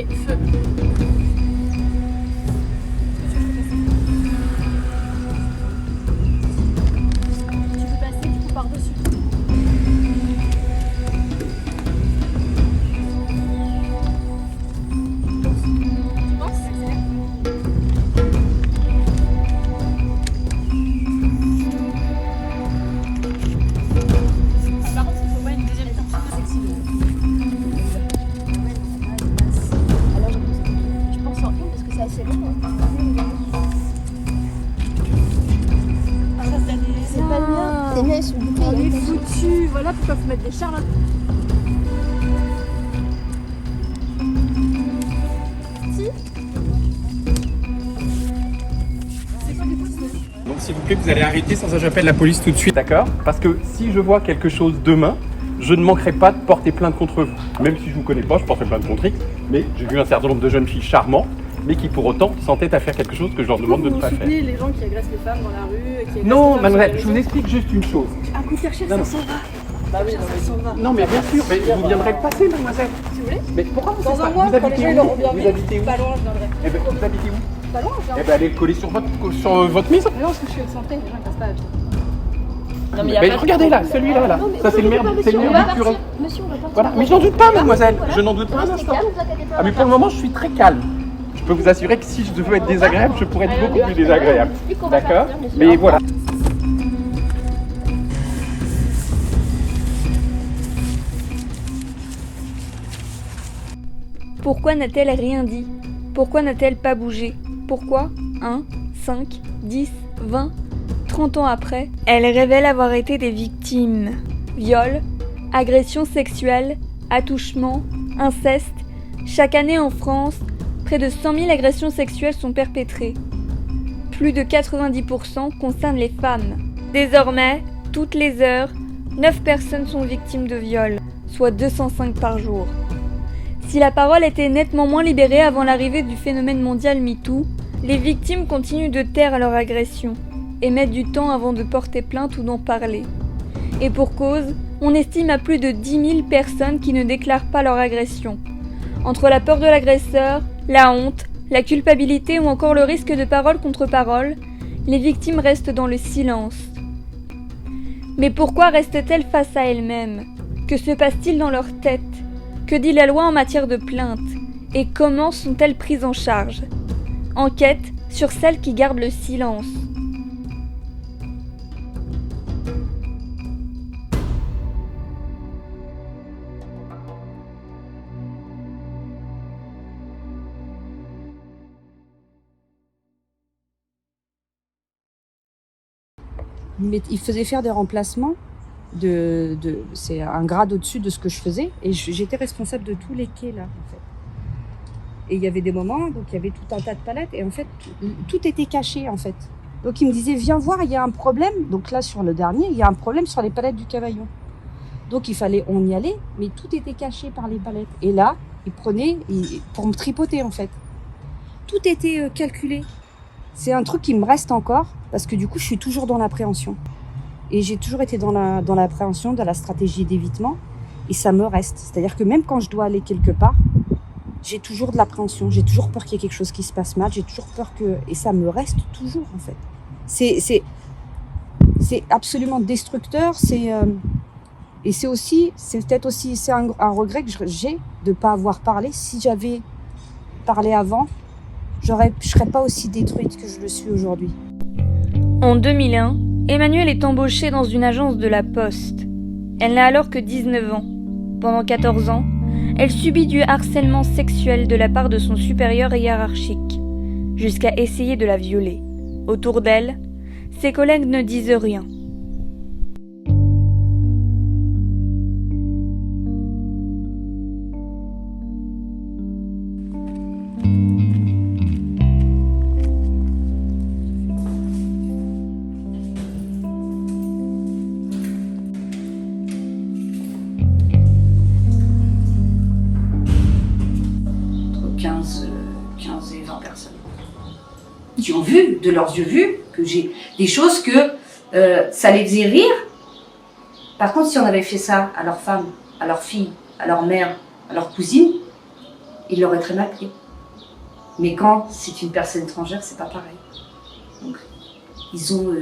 Et feu. Tu peux passer du coup par-dessus. Tu penses? Par contre, il faut pas une deuxième tentative sexy. Alors, je pense en une parce que c'est assez long. C'est pas le mien. Les miens ils sont bouclés. On est foutus. Voilà pourquoi faut mettre des charlottes. Donc s'il vous plaît, vous allez arrêter, sans ça j'appelle la police tout de suite, d'accord? Parce que si je vois quelque chose demain, je ne manquerai pas de porter plainte contre vous. Même si je ne vous connais pas, je porterai plainte contre X, mais j'ai vu un certain nombre de jeunes filles charmantes, mais qui pour autant s'entêtent à faire quelque chose que je leur demande de ne pas faire. Vous les gens qui agressent les femmes dans la rue qui Non, mademoiselle, je vous explique juste une chose. Un coup de chercher, Non, ça non. s'en va. Bah oui, ça s'en va. Non mais bien sûr, mais vous viendrez le passer, mademoiselle. Si vous voulez. Mais pourquoi vous Dans faites un pas? mois, Vous quand les habitez gens où? ils l'auront bien Vous vu, habitez où? pas loin, je viendrai. Eh ben, vous habitez où? Pas loin, je Eh viendrai. ben, allez le coller sur votre maison. Mais non, parce que je suis excentrée, les gens ils passent pas à pied. Non, Mais regardez là, celui-là là. Ça c'est le maire du curé. Monsieur, on va partir. Voilà, mais je n'en doute pas, mademoiselle. Je n'en doute pas un instant. Calme, vous inquiétez pas. Ah, mais pour le moment, je suis très calme. Je peux vous assurer que si je devais être désagréable, je pourrais être beaucoup plus désagréable. D'accord? Mais voilà. Pourquoi n'a-t-elle rien dit? Pourquoi n'a-t-elle pas bougé? Pourquoi 1, 5, 10, 20, 30 ans après, elle révèle avoir été des victimes. Viol, agressions sexuelles, attouchements, inceste. Chaque année en France, près de 100 000 agressions sexuelles sont perpétrées. Plus de 90% concernent les femmes. Désormais, toutes les heures, 9 personnes sont victimes de viol, soit 205 par jour. Si la parole était nettement moins libérée avant l'arrivée du phénomène mondial MeToo, les victimes continuent de taire leur agression et mettent du temps avant de porter plainte ou d'en parler. Et pour cause, on estime à plus de 10 000 personnes qui ne déclarent pas leur agression. Entre la peur de l'agresseur, la honte, la culpabilité ou encore le risque de parole contre parole, les victimes restent dans le silence. Mais pourquoi restent-elles face à elles-mêmes? Que se passe-t-il dans leur tête? Que dit la loi en matière de plainte? Et comment sont-elles prises en charge? Enquête sur celles qui gardent le silence. Il faisait faire des remplacements, c'est un grade au-dessus de ce que je faisais, et j'étais responsable de tous les quais là, en fait. Et il y avait des moments, donc il y avait tout un tas de palettes, et en fait, tout était caché, en fait. Donc il me disait, viens voir, il y a un problème. Donc là, sur le dernier, il y a un problème sur les palettes du Cavaillon. Donc on y allait, mais tout était caché par les palettes. Et là, il prenait pour me tripoter, en fait. Tout était calculé. C'est un truc qui me reste encore, parce que du coup, je suis toujours dans l'appréhension. Et j'ai toujours été dans l'appréhension, dans la stratégie d'évitement, et ça me reste. C'est-à-dire que même quand je dois aller quelque part, j'ai toujours de l'appréhension, j'ai toujours peur qu'il y ait quelque chose qui se passe mal, j'ai toujours peur que... Et ça me reste toujours, en fait. C'est absolument destructeur, et c'est peut-être aussi un regret que j'ai de ne pas avoir parlé. Si j'avais parlé avant, je ne serais pas aussi détruite que je le suis aujourd'hui. En 2001, Emmanuelle est embauchée dans une agence de la Poste. Elle n'a alors que 19 ans. Pendant 14 ans, elle subit du harcèlement sexuel de la part de son supérieur hiérarchique, jusqu'à essayer de la violer. Autour d'elle, ses collègues ne disent rien. Entre 15 et 20 personnes qui ont vu, de leurs yeux vus, que j'ai des choses que ça les faisait rire. Par contre, si on avait fait ça à leur femme, à leur fille, à leur mère, à leur cousine, il l'aurait très mal pris. Mais quand c'est une personne étrangère, c'est pas pareil. Donc, ils ont,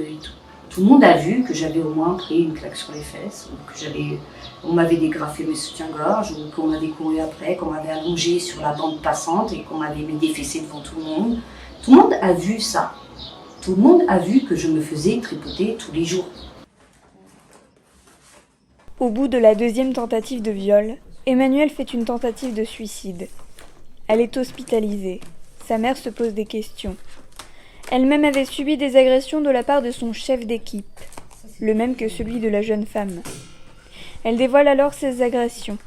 tout le monde a vu que j'avais au moins pris une claque sur les fesses, ou que on m'avait dégrafé mes soutiens-gorge, ou qu'on m'avait couru après, qu'on m'avait allongé sur la bande passante et qu'on m'avait mis des fessées devant tout le monde. Tout le monde a vu ça. Tout le monde a vu que je me faisais tripoter tous les jours. Au bout de la deuxième tentative de viol, Emmanuelle fait une tentative de suicide. Elle est hospitalisée. Sa mère se pose des questions. Elle-même avait subi des agressions de la part de son chef d'équipe, le même que celui de la jeune femme. Elle dévoile alors ses agressions.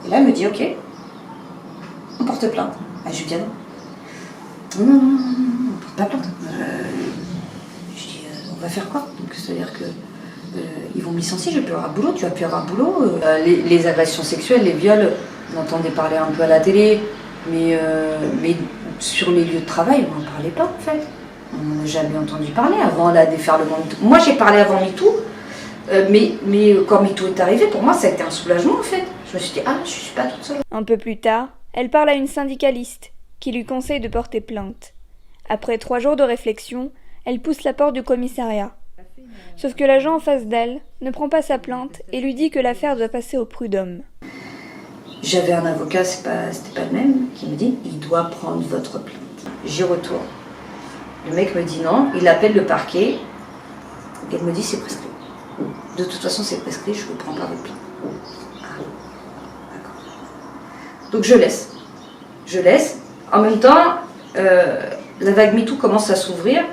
Et là, elle me dit, ok, on porte plainte. Ah, je lui dis, non, on porte pas plainte. Je dis, on va faire quoi? Donc, c'est-à-dire que ils vont me licencier, je vais plus avoir de boulot, tu vas plus avoir de boulot. Les agressions sexuelles, les viols, on entendait parler un peu à la télé, mais sur les lieux de travail, on n'en parlait pas en fait. On n'a jamais entendu parler avant la déferlement MeToo. Moi j'ai parlé avant MeToo, mais quand MeToo est arrivé, pour moi ça a été un soulagement en fait. Je me suis dit, ah, je suis pas toute seule. Un peu plus tard, elle parle à une syndicaliste qui lui conseille de porter plainte. Après 3 jours de réflexion, elle pousse la porte du commissariat. Sauf que l'agent en face d'elle ne prend pas sa plainte et lui dit que l'affaire doit passer au prud'homme. J'avais un avocat, c'était pas le même, qui me dit, il doit prendre votre plainte. J'y retourne. Le mec me dit non, il appelle le parquet, et il me dit c'est prescrit. De toute façon c'est prescrit, je ne prends pas votre plainte. Ah, d'accord. Donc je laisse. En même temps, la vague MeToo commence à s'ouvrir,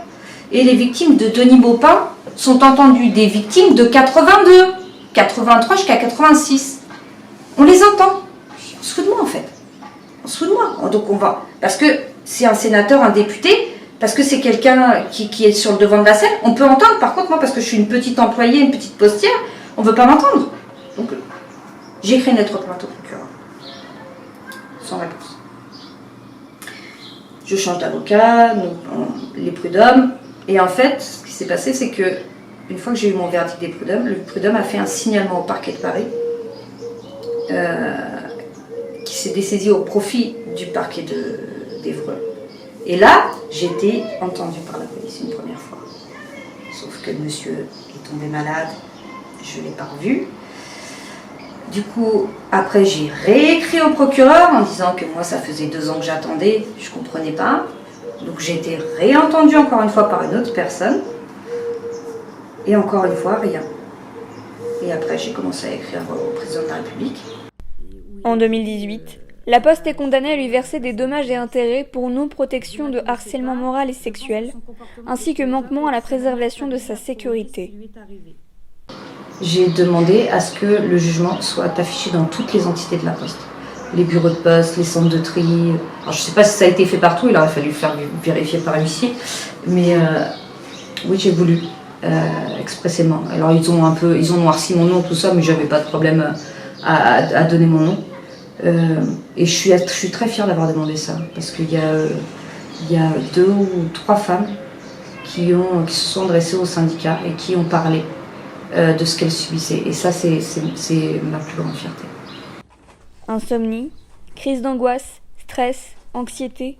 et les victimes de Denis Baupin sont entendues, des victimes de 82, 83 jusqu'à 86. On les entend. On se fout de moi en fait. On se fout de moi. Donc on va. Parce que c'est un sénateur, un député, parce que c'est quelqu'un qui est sur le devant de la scène, on peut entendre. Par contre, moi, parce que je suis une petite employée, une petite postière, on ne veut pas m'entendre. Donc j'ai écrit une lettre plainte au procureur. Sans réponse. Je change d'avocat, les prud'hommes. Et en fait, ce qui s'est passé, c'est que une fois que j'ai eu mon verdict des prud'hommes, le prud'homme a fait un signalement au parquet de Paris qui s'est dessaisi au profit du parquet d'Évreux. Et là, j'ai été entendue par la police une première fois. Sauf que le monsieur est tombé malade, je ne l'ai pas revu. Du coup, après, j'ai réécrit au procureur en disant que moi, ça faisait 2 ans que j'attendais, je ne comprenais pas. Donc j'ai été réentendue encore une fois par une autre personne. Et encore une fois, rien. Et après, j'ai commencé à écrire au président de la République. En 2018, la Poste est condamnée à lui verser des dommages et intérêts pour non-protection de harcèlement moral et sexuel, ainsi que manquement à la préservation de sa sécurité. J'ai demandé à ce que le jugement soit affiché dans toutes les entités de la Poste. Les bureaux de poste, les centres de tri. Alors, je ne sais pas si ça a été fait partout, il aurait fallu le faire vérifier par huissier. Mais oui, j'ai voulu, expressément. Alors ils ont noirci mon nom, tout ça, mais j'avais pas de problème à donner mon nom. Et je suis très fière d'avoir demandé ça, parce qu'il y a 2 ou 3 femmes qui se sont adressées au syndicat et qui ont parlé de ce qu'elles subissaient. Et ça, c'est ma plus grande fierté. Insomnie, crise d'angoisse, stress, anxiété,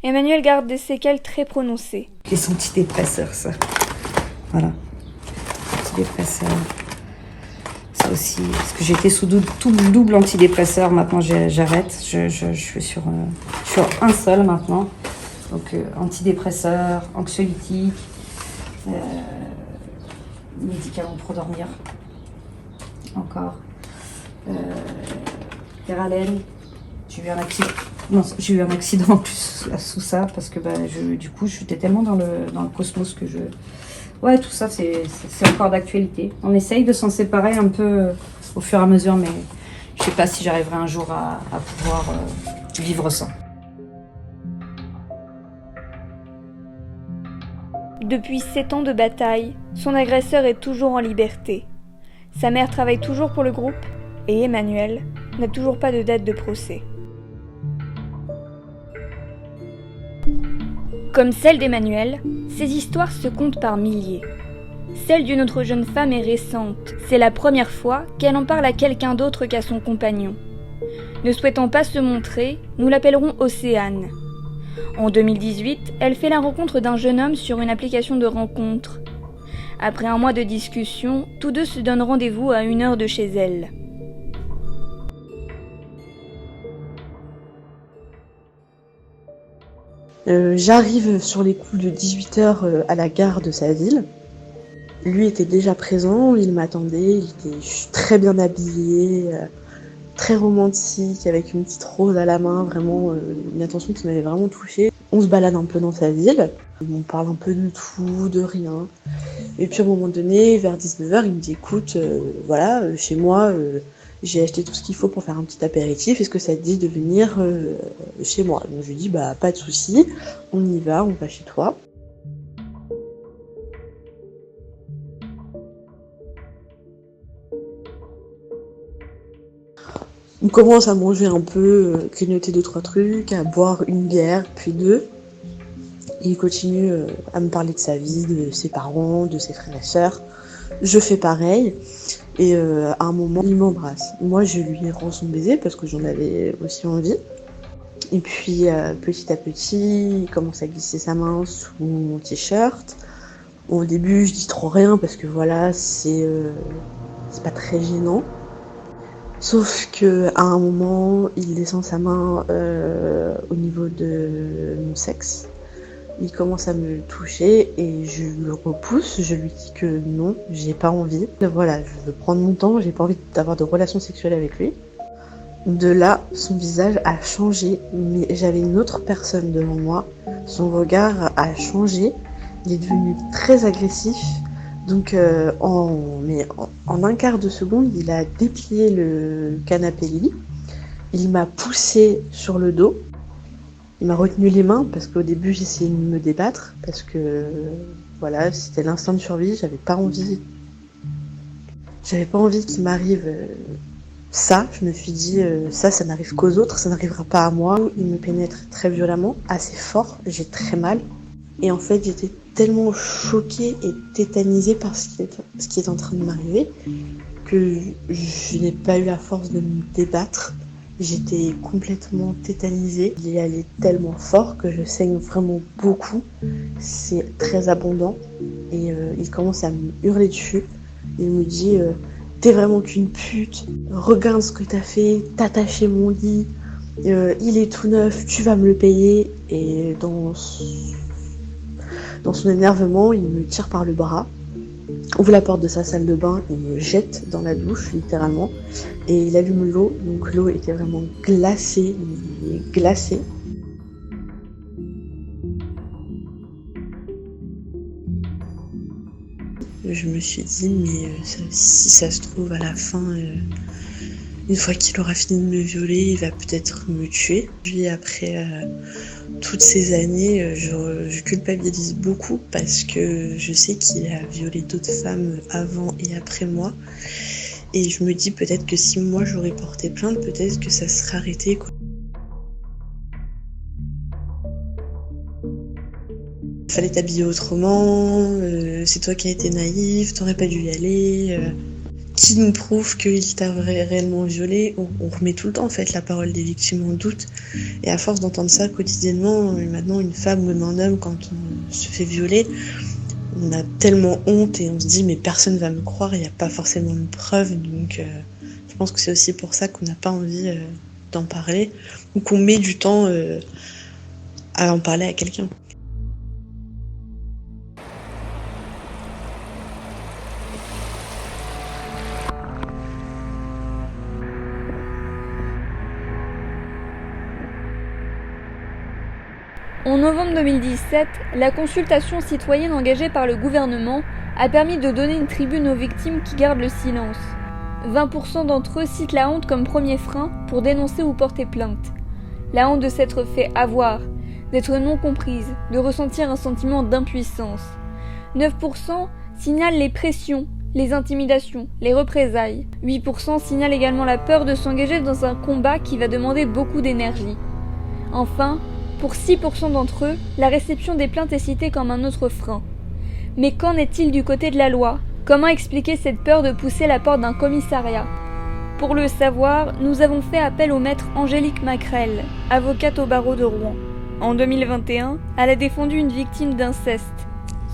Emmanuelle garde des séquelles très prononcées. Les antidépresseurs, ça. Voilà. Antidépresseurs. Ça aussi. Parce que j'étais sous double antidépresseur. Maintenant, j'arrête. Je suis sur un seul maintenant. Donc, antidépresseur, anxiolytique, médicaments pour dormir. Encore. Théralène. J'ai eu un accident en plus sous ça, parce que du coup, j'étais tellement dans le cosmos que je... Ouais, tout ça, c'est encore d'actualité. On essaye de s'en séparer un peu au fur et à mesure, mais je sais pas si j'arriverai un jour à pouvoir vivre sans. Depuis 7 ans de bataille, son agresseur est toujours en liberté. Sa mère travaille toujours pour le groupe et Emmanuelle n'a toujours pas de date de procès. Comme celle d'Emmanuelle, ces histoires se comptent par milliers. Celle d'une autre jeune femme est récente. C'est la première fois qu'elle en parle à quelqu'un d'autre qu'à son compagnon. Ne souhaitant pas se montrer, nous l'appellerons Océane. En 2018, elle fait la rencontre d'un jeune homme sur une application de rencontre. Après un mois de discussion, tous deux se donnent rendez-vous à 1 heure de chez elle. J'arrive sur les coups de 18h à la gare de sa ville. Lui était déjà présent, il m'attendait, il était très bien habillé, très romantique, avec une petite rose à la main, vraiment une attention qui m'avait vraiment touchée. On se balade un peu dans sa ville, on parle un peu de tout, de rien. Et puis à un moment donné, vers 19h, il me dit écoute, voilà, chez moi, j'ai acheté tout ce qu'il faut pour faire un petit apéritif, est-ce que ça te dit de venir chez moi? Donc je lui dis bah pas de souci, on y va, on va chez toi. On commence à manger un peu, grignoter 2-3 trucs, à boire une bière, puis 2. Il continue à me parler de sa vie, de ses parents, de ses frères et sœurs. Je fais pareil. Et à un moment, il m'embrasse. Moi, je lui rends son baiser parce que j'en avais aussi envie. Et puis, petit à petit, il commence à glisser sa main sous mon t-shirt. Au début, je dis trop rien parce que voilà, c'est pas très gênant. Sauf que à un moment, il descend sa main au niveau de mon sexe. Il commence à me toucher et je le repousse. Je lui dis que non, j'ai pas envie. Voilà, je veux prendre mon temps, j'ai pas envie d'avoir de relations sexuelles avec lui. De là, son visage a changé, mais j'avais une autre personne devant moi. Son regard a changé. Il est devenu très agressif. Donc en un quart de seconde, il a déplié le canapé lit. Il m'a poussé sur le dos. Il m'a retenu les mains parce qu'au début j'essayais de me débattre parce que voilà, c'était l'instinct de survie, j'avais pas envie qu'il m'arrive ça. Je me suis dit ça n'arrive qu'aux autres, ça n'arrivera pas à moi. Il me pénètre très violemment, assez fort, j'ai très mal. Et en fait j'étais tellement choquée et tétanisée par ce qui est en train de m'arriver que je n'ai pas eu la force de me débattre. J'étais complètement tétanisée. Il est allé tellement fort que je saigne vraiment beaucoup. C'est très abondant. Et il commence à me hurler dessus. Il me dit t'es vraiment qu'une pute. Regarde ce que t'as fait. T'as taché mon lit. Il est tout neuf. Tu vas me le payer. Et dans son énervement, il me tire par le bras. Ouvre la porte de sa salle de bain, il me jette dans la douche, littéralement, et il allume l'eau, donc l'eau était vraiment glacée, glacée. Je me suis dit, mais si ça se trouve, à la fin, une fois qu'il aura fini de me violer, il va peut-être me tuer. Puis après toutes ces années, je culpabilise beaucoup parce que je sais qu'il a violé d'autres femmes avant et après moi. Et je me dis peut-être que si moi j'aurais porté plainte, peut-être que ça serait arrêté, quoi. Fallait t'habiller autrement, c'est toi qui as été naïf, t'aurais pas dû y aller. Qui nous prouve qu'il t'a réellement violé? On remet tout le temps en fait la parole des victimes en doute. Et à force d'entendre ça quotidiennement, maintenant une femme ou même un homme, quand on se fait violer, on a tellement honte et on se dit mais personne va me croire, il n'y a pas forcément de preuves. Donc je pense que c'est aussi pour ça qu'on n'a pas envie d'en parler ou qu'on met du temps à en parler à quelqu'un. En novembre 2017, la consultation citoyenne engagée par le gouvernement a permis de donner une tribune aux victimes qui gardent le silence. 20% d'entre eux citent la honte comme premier frein pour dénoncer ou porter plainte. La honte de s'être fait avoir, d'être non comprise, de ressentir un sentiment d'impuissance. 9% signalent les pressions, les intimidations, les représailles. 8% signalent également la peur de s'engager dans un combat qui va demander beaucoup d'énergie. Enfin, pour 6% d'entre eux, la réception des plaintes est citée comme un autre frein. Mais qu'en est-il du côté de la loi? Comment expliquer cette peur de pousser la porte d'un commissariat? Pour le savoir, nous avons fait appel au maître Angélique Macrel, avocate au barreau de Rouen. En 2021, elle a défendu une victime d'inceste.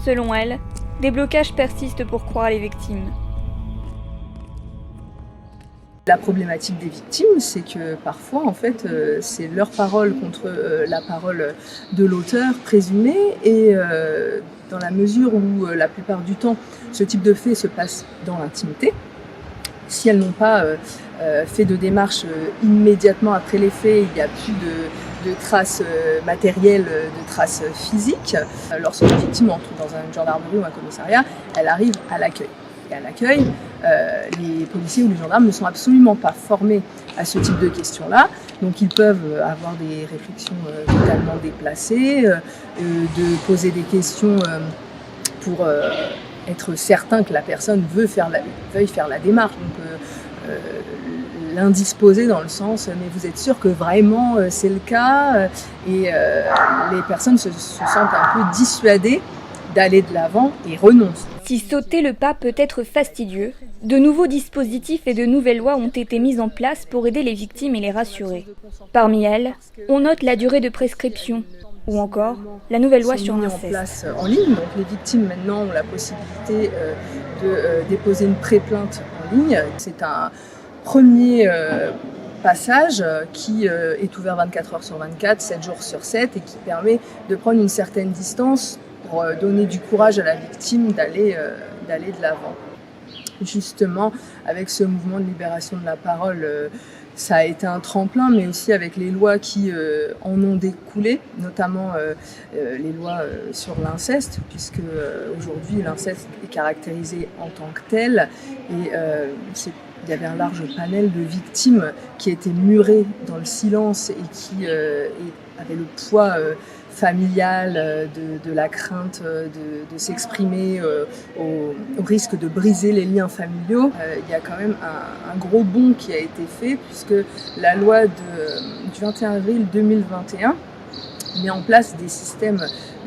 Selon elle, des blocages persistent pour croire les victimes. La problématique des victimes, c'est que parfois, en fait, c'est leur parole contre la parole de l'auteur présumé, et dans la mesure où la plupart du temps, ce type de fait se passe dans l'intimité, si elles n'ont pas fait de démarche immédiatement après les faits, il n'y a plus de traces matérielles, de traces physiques. Lorsqu'une victime entre dans une gendarmerie ou un commissariat, elle arrive à l'accueil. Et à l'accueil, les policiers ou les gendarmes ne sont absolument pas formés à ce type de questions-là. Donc ils peuvent avoir des réflexions totalement déplacées, de poser des questions pour être certain que la personne veuille faire la démarche. Donc l'indisposer dans le sens « mais vous êtes sûr que vraiment c'est le cas ?» et les personnes se sentent un peu dissuadées d'aller de l'avant et renoncent. Si sauter le pas peut être fastidieux, de nouveaux dispositifs et de nouvelles lois ont été mis en place pour aider les victimes et les rassurer. Parmi elles, on note la durée de prescription, ou encore la nouvelle loi sur l'inceste. En place en ligne, donc les victimes maintenant ont la possibilité de déposer une pré-plainte en ligne. C'est un premier passage qui est ouvert 24 heures sur 24, 7 jours sur 7 et qui permet de prendre une certaine distance pour donner du courage à la victime d'aller de l'avant. Justement, avec ce mouvement de libération de la parole, ça a été un tremplin, mais aussi avec les lois qui en ont découlé, notamment les lois sur l'inceste, puisque aujourd'hui l'inceste est caractérisé en tant que tel, et il y avait un large panel de victimes qui étaient murées dans le silence et qui avaient le poids familial de la crainte de s'exprimer au risque de briser les liens familiaux. Il y a quand même un gros bond qui a été fait, puisque la loi du 21 avril 2021 met en place des systèmes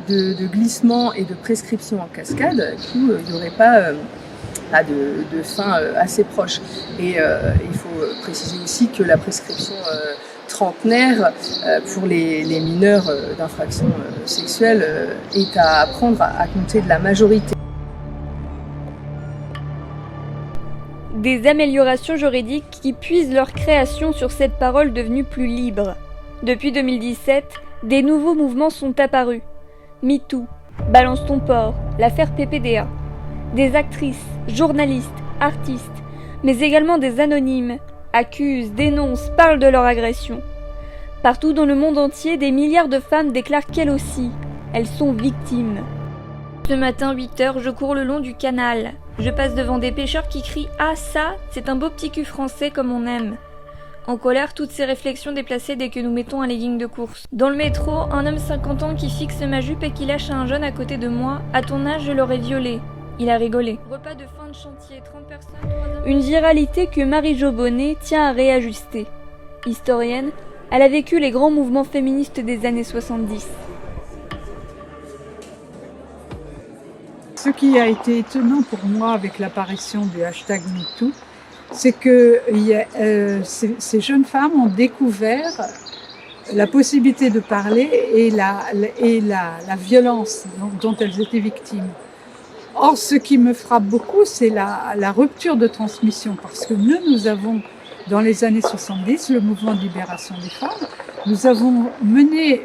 de glissement et de prescription en cascade. Du coup, il n'y aurait pas de fin assez proche. Et il faut préciser aussi que la prescription trentenaire pour les mineurs d'infractions sexuelles est à apprendre à compter de la majorité. Des améliorations juridiques qui puisent leur création sur cette parole devenue plus libre. Depuis 2017, des nouveaux mouvements sont apparus. MeToo, Balance ton porc, l'affaire PPDA. Des actrices, journalistes, artistes, mais également des anonymes, accusent, dénoncent, parlent de leur agression. Partout dans le monde entier, des milliards de femmes déclarent qu'elles aussi, elles sont victimes. Ce matin, 8h, je cours le long du canal. Je passe devant des pêcheurs qui crient « Ah ça, c'est un beau petit cul français comme on aime !» En colère, toutes ces réflexions déplacées dès que nous mettons un legging de course. Dans le métro, un homme 50 ans qui fixe ma jupe et qui lâche à un jeune à côté de moi « À ton âge, je l'aurais violé !» Il a rigolé. Repas de fin de chantier, 30 personnes, 3 hommes. Une viralité que Marie-Jo Bonnet tient à réajuster. Historienne, elle a vécu les grands mouvements féministes des années 70. Ce qui a été étonnant pour moi avec l'apparition du hashtag MeToo, c'est que ces jeunes femmes ont découvert la possibilité de parler et la violence dont elles étaient victimes. Or, ce qui me frappe beaucoup, c'est la rupture de transmission, parce que nous avons, dans les années 70, le mouvement de libération des femmes, nous avons mené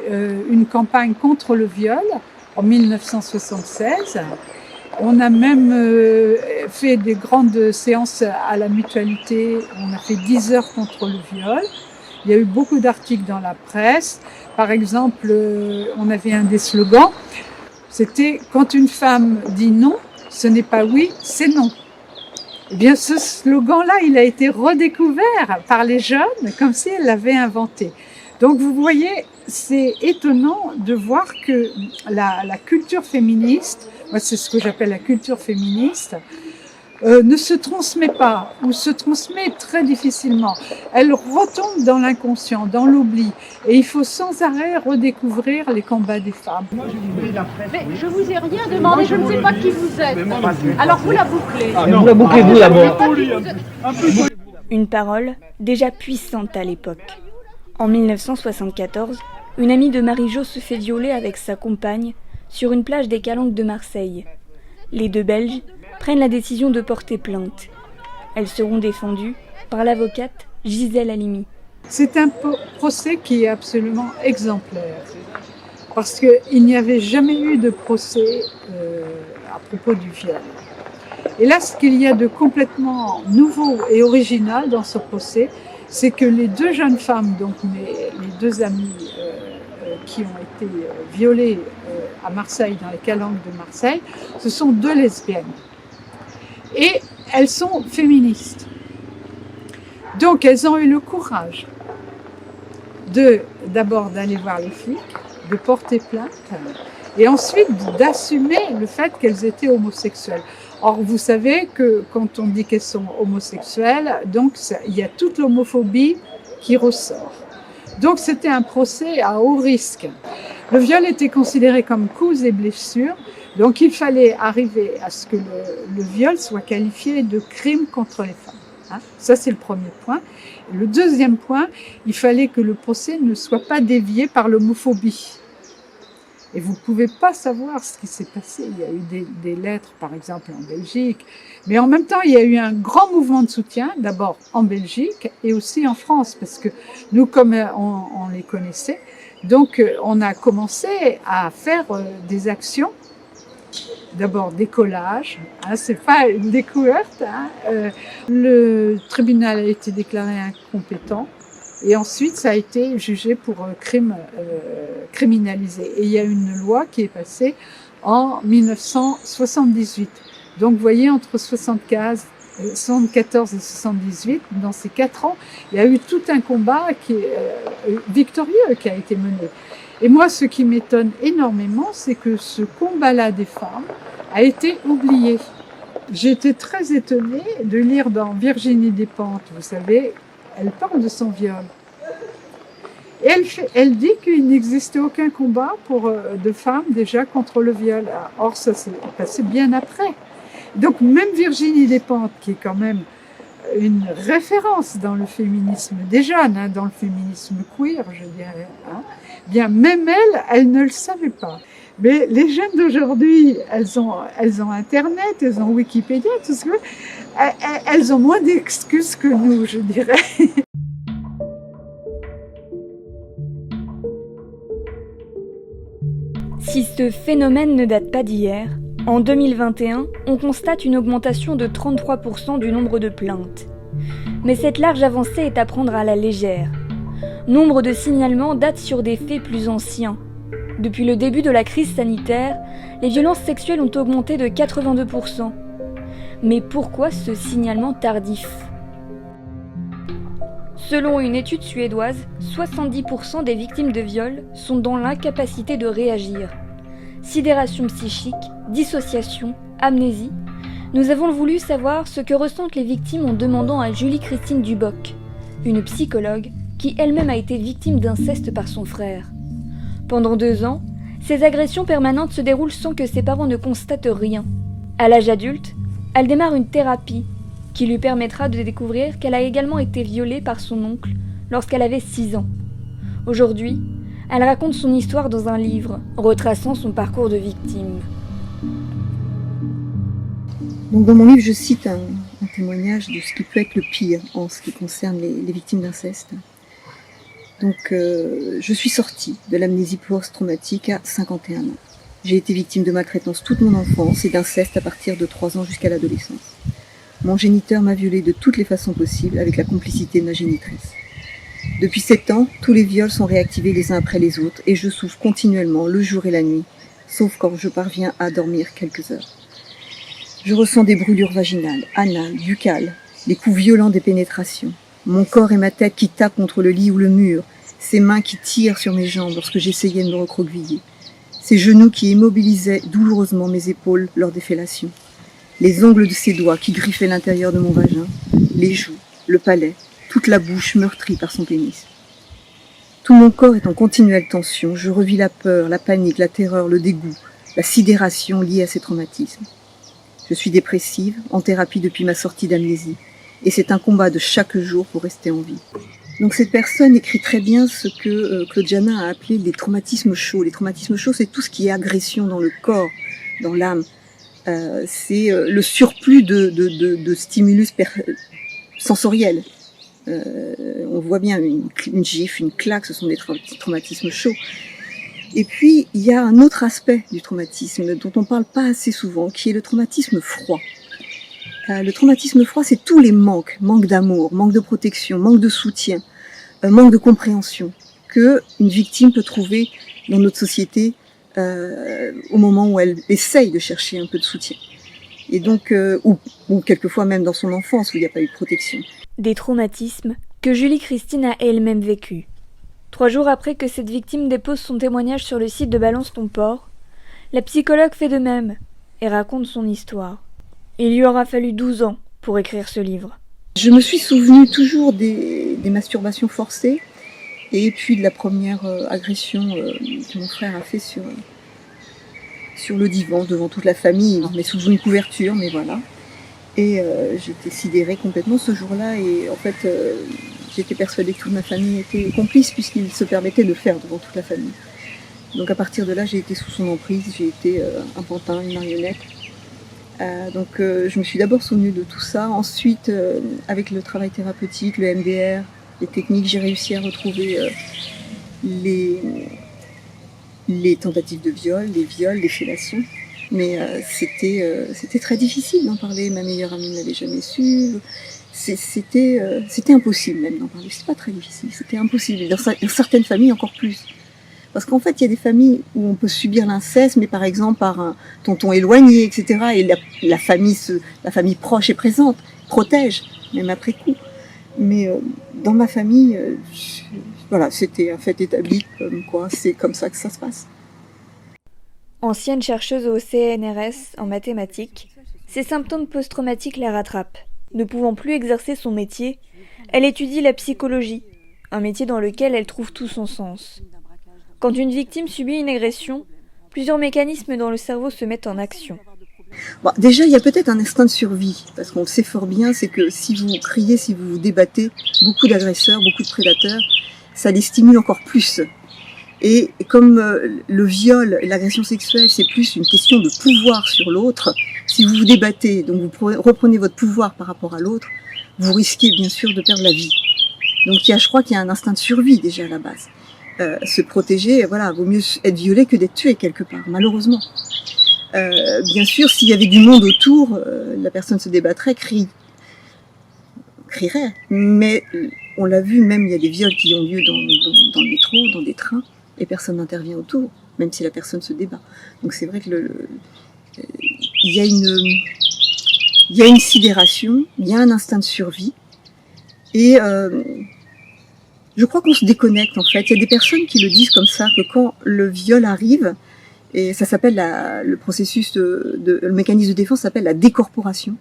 une campagne contre le viol en 1976. On a même fait des grandes séances à la Mutualité, on a fait 10 heures contre le viol. Il y a eu beaucoup d'articles dans la presse. Par exemple, on avait un des slogans, c'était « Quand une femme dit non, ce n'est pas oui, c'est non ». Eh bien, ce slogan-là, il a été redécouvert par les jeunes, comme si elles l'avaient inventé. Donc, vous voyez, c'est étonnant de voir que la culture féministe, moi c'est ce que j'appelle la culture féministe, ne se transmet pas, ou se transmet très difficilement. Elle retombe dans l'inconscient, dans l'oubli. Et il faut sans arrêt redécouvrir les combats des femmes. Mais je vous ai rien demandé, je ne sais pas qui vous êtes. Alors vous la bouclez. Vous la bouclez vous d'abord. Une parole déjà puissante à l'époque. En 1974, une amie de Marie-Jo se fait violer avec sa compagne sur une plage des Calanques de Marseille. Les deux Belges prennent la décision de porter plainte. Elles seront défendues par l'avocate Gisèle Halimi. C'est un procès qui est absolument exemplaire, parce qu'il n'y avait jamais eu de procès à propos du viol. Et là, ce qu'il y a de complètement nouveau et original dans ce procès, c'est que les deux jeunes femmes, donc les deux amies qui ont été violées à Marseille, dans les Calanques de Marseille, ce sont deux lesbiennes. Et elles sont féministes. Donc elles ont eu le courage d'abord d'aller voir les flics, de porter plainte, et ensuite d'assumer le fait qu'elles étaient homosexuelles. Or, vous savez que quand on dit qu'elles sont homosexuelles, donc il y a toute l'homophobie qui ressort. Donc c'était un procès à haut risque. Le viol était considéré comme coups et blessures, donc il fallait arriver à ce que le viol soit qualifié de crime contre les femmes. Ça, c'est le premier point. Et le deuxième point, il fallait que le procès ne soit pas dévié par l'homophobie. Et vous ne pouvez pas savoir ce qui s'est passé. Il y a eu des lettres, par exemple, en Belgique. Mais en même temps, il y a eu un grand mouvement de soutien, d'abord en Belgique et aussi en France, parce que nous, comme on les connaissait, donc on a commencé à faire des actions. D'abord des collages, c'est pas une découverte. Le tribunal a été déclaré incompétent et ensuite ça a été jugé pour crime criminalisé. Et il y a une loi qui est passée en 1978. Donc vous voyez, entre 74 et 78, dans ces 4 ans, il y a eu tout un combat qui est victorieux qui a été mené. Et moi, ce qui m'étonne énormément, c'est que ce combat-là des femmes a été oublié. J'ai été très étonnée de lire dans Virginie Despentes, vous savez, elle parle de son viol. Et elle dit qu'il n'existait aucun combat de femmes déjà contre le viol. Or, ça s'est passé bien après. Donc même Virginie Despentes, qui est quand même une référence dans le féminisme des jeunes, dans le féminisme queer, je dirais, bien même elle ne le savait pas. Mais les jeunes d'aujourd'hui, elles ont Internet, elles ont Wikipédia, tout ce que elles ont moins d'excuses que nous, je dirais. Si ce phénomène ne date pas d'hier, en 2021, on constate une augmentation de 33% du nombre de plaintes. Mais cette large avancée est à prendre à la légère. Nombre de signalements datent sur des faits plus anciens. Depuis le début de la crise sanitaire, les violences sexuelles ont augmenté de 82%. Mais pourquoi ce signalement tardif ? Selon une étude suédoise, 70% des victimes de viol sont dans l'incapacité de réagir. Sidération psychique, dissociation, amnésie. Nous avons voulu savoir ce que ressentent les victimes en demandant à Julie-Christine Duboc, une psychologue qui elle-même a été victime d'inceste par son frère. Pendant 2 ans, ces agressions permanentes se déroulent sans que ses parents ne constatent rien. À l'âge adulte, elle démarre une thérapie qui lui permettra de découvrir qu'elle a également été violée par son oncle lorsqu'elle avait 6 ans. Aujourd'hui, elle raconte son histoire dans un livre, retraçant son parcours de victime. Donc dans mon livre, je cite un témoignage de ce qui peut être le pire en ce qui concerne les victimes d'inceste. Donc je suis sortie de l'amnésie post-traumatique à 51 ans. J'ai été victime de maltraitance toute mon enfance et d'inceste à partir de 3 ans jusqu'à l'adolescence. Mon géniteur m'a violée de toutes les façons possibles avec la complicité de ma génitrice. Depuis 7 ans, tous les viols sont réactivés les uns après les autres et je souffre continuellement le jour et la nuit, sauf quand je parviens à dormir quelques heures. Je ressens des brûlures vaginales, anales, buccales, des coups violents des pénétrations. Mon corps et ma tête qui tapent contre le lit ou le mur, ses mains qui tirent sur mes jambes lorsque j'essayais de me recroqueviller, ses genoux qui immobilisaient douloureusement mes épaules lors des fellations, les ongles de ses doigts qui griffaient l'intérieur de mon vagin, les joues, le palais, toute la bouche meurtrie par son pénis. Tout mon corps est en continuelle tension, je revis la peur, la panique, la terreur, le dégoût, la sidération liée à ces traumatismes. Je suis dépressive, en thérapie depuis ma sortie d'amnésie, Et c'est un combat de chaque jour pour rester en vie. Donc cette personne écrit très bien ce que Claude Janin a appelé les traumatismes chauds. Les traumatismes chauds, c'est tout ce qui est agression dans le corps, dans l'âme. C'est le surplus de stimulus sensoriels. On voit bien une gifle, une claque, ce sont des traumatismes chauds. Et puis, il y a un autre aspect du traumatisme dont on parle pas assez souvent, qui est le traumatisme froid. Le traumatisme froid, c'est tous les manques d'amour, manque de protection, manque de soutien, manque de compréhension que une victime peut trouver dans notre société au moment où elle essaye de chercher un peu de soutien. Et donc, ou quelquefois même dans son enfance où il n'y a pas eu de protection. Des traumatismes que Julie Christine a elle-même vécus. 3 jours après que cette victime dépose son témoignage sur le site de Balance ton port, la psychologue fait de même et raconte son histoire. Il lui aura fallu 12 ans pour écrire ce livre. Je me suis souvenue toujours des masturbations forcées et puis de la première agression que mon frère a fait sur le divan devant toute la famille, mais sous une couverture, mais voilà. Et j'étais sidérée complètement ce jour-là et en fait j'étais persuadée que toute ma famille était complice puisqu'il se permettait de le faire devant toute la famille. Donc à partir de là j'ai été sous son emprise, j'ai été un pantin, une marionnette. Donc je me suis d'abord souvenue de tout ça, ensuite avec le travail thérapeutique, le MDR, les techniques, j'ai réussi à retrouver les tentatives de viol, les viols, les fellations. Mais c'était très difficile d'en parler, ma meilleure amie ne l'avait jamais su. C'était impossible même d'en parler, c'est pas très difficile, c'était impossible. Dans certaines familles encore plus. Parce qu'en fait, il y a des familles où on peut subir l'inceste, mais par exemple par un tonton éloigné, etc. Et la famille proche est présente, protège, même après coup. Mais dans ma famille, voilà, c'était un fait établi, comme quoi c'est comme ça que ça se passe. Ancienne chercheuse au CNRS en mathématiques, ses symptômes post-traumatiques la rattrapent. Ne pouvant plus exercer son métier, elle étudie la psychologie, un métier dans lequel elle trouve tout son sens. Quand une victime subit une agression, plusieurs mécanismes dans le cerveau se mettent en action. Bon, déjà, il y a peut-être un instinct de survie, parce qu'on le sait fort bien, c'est que si vous criez, si vous vous débattez, beaucoup d'agresseurs, beaucoup de prédateurs, ça les stimule encore plus. Et comme le viol et l'agression sexuelle, c'est plus une question de pouvoir sur l'autre, si vous vous débattez, donc vous reprenez votre pouvoir par rapport à l'autre, vous risquez bien sûr de perdre la vie. Donc je crois qu'il y a un instinct de survie déjà à la base. Se protéger, voilà, vaut mieux être violé que d'être tué quelque part, malheureusement. Bien sûr, s'il y avait du monde autour, la personne se débattrait, crierait. Mais on l'a vu, même il y a des viols qui ont lieu dans le métro, dans des trains, et personne n'intervient autour, même si la personne se débat. Donc c'est vrai que il y a une sidération, il y a un instinct de survie, et je crois qu'on se déconnecte en fait. Il y a des personnes qui le disent comme ça, que quand le viol arrive, et ça s'appelle le processus le mécanisme de défense s'appelle la décorporation.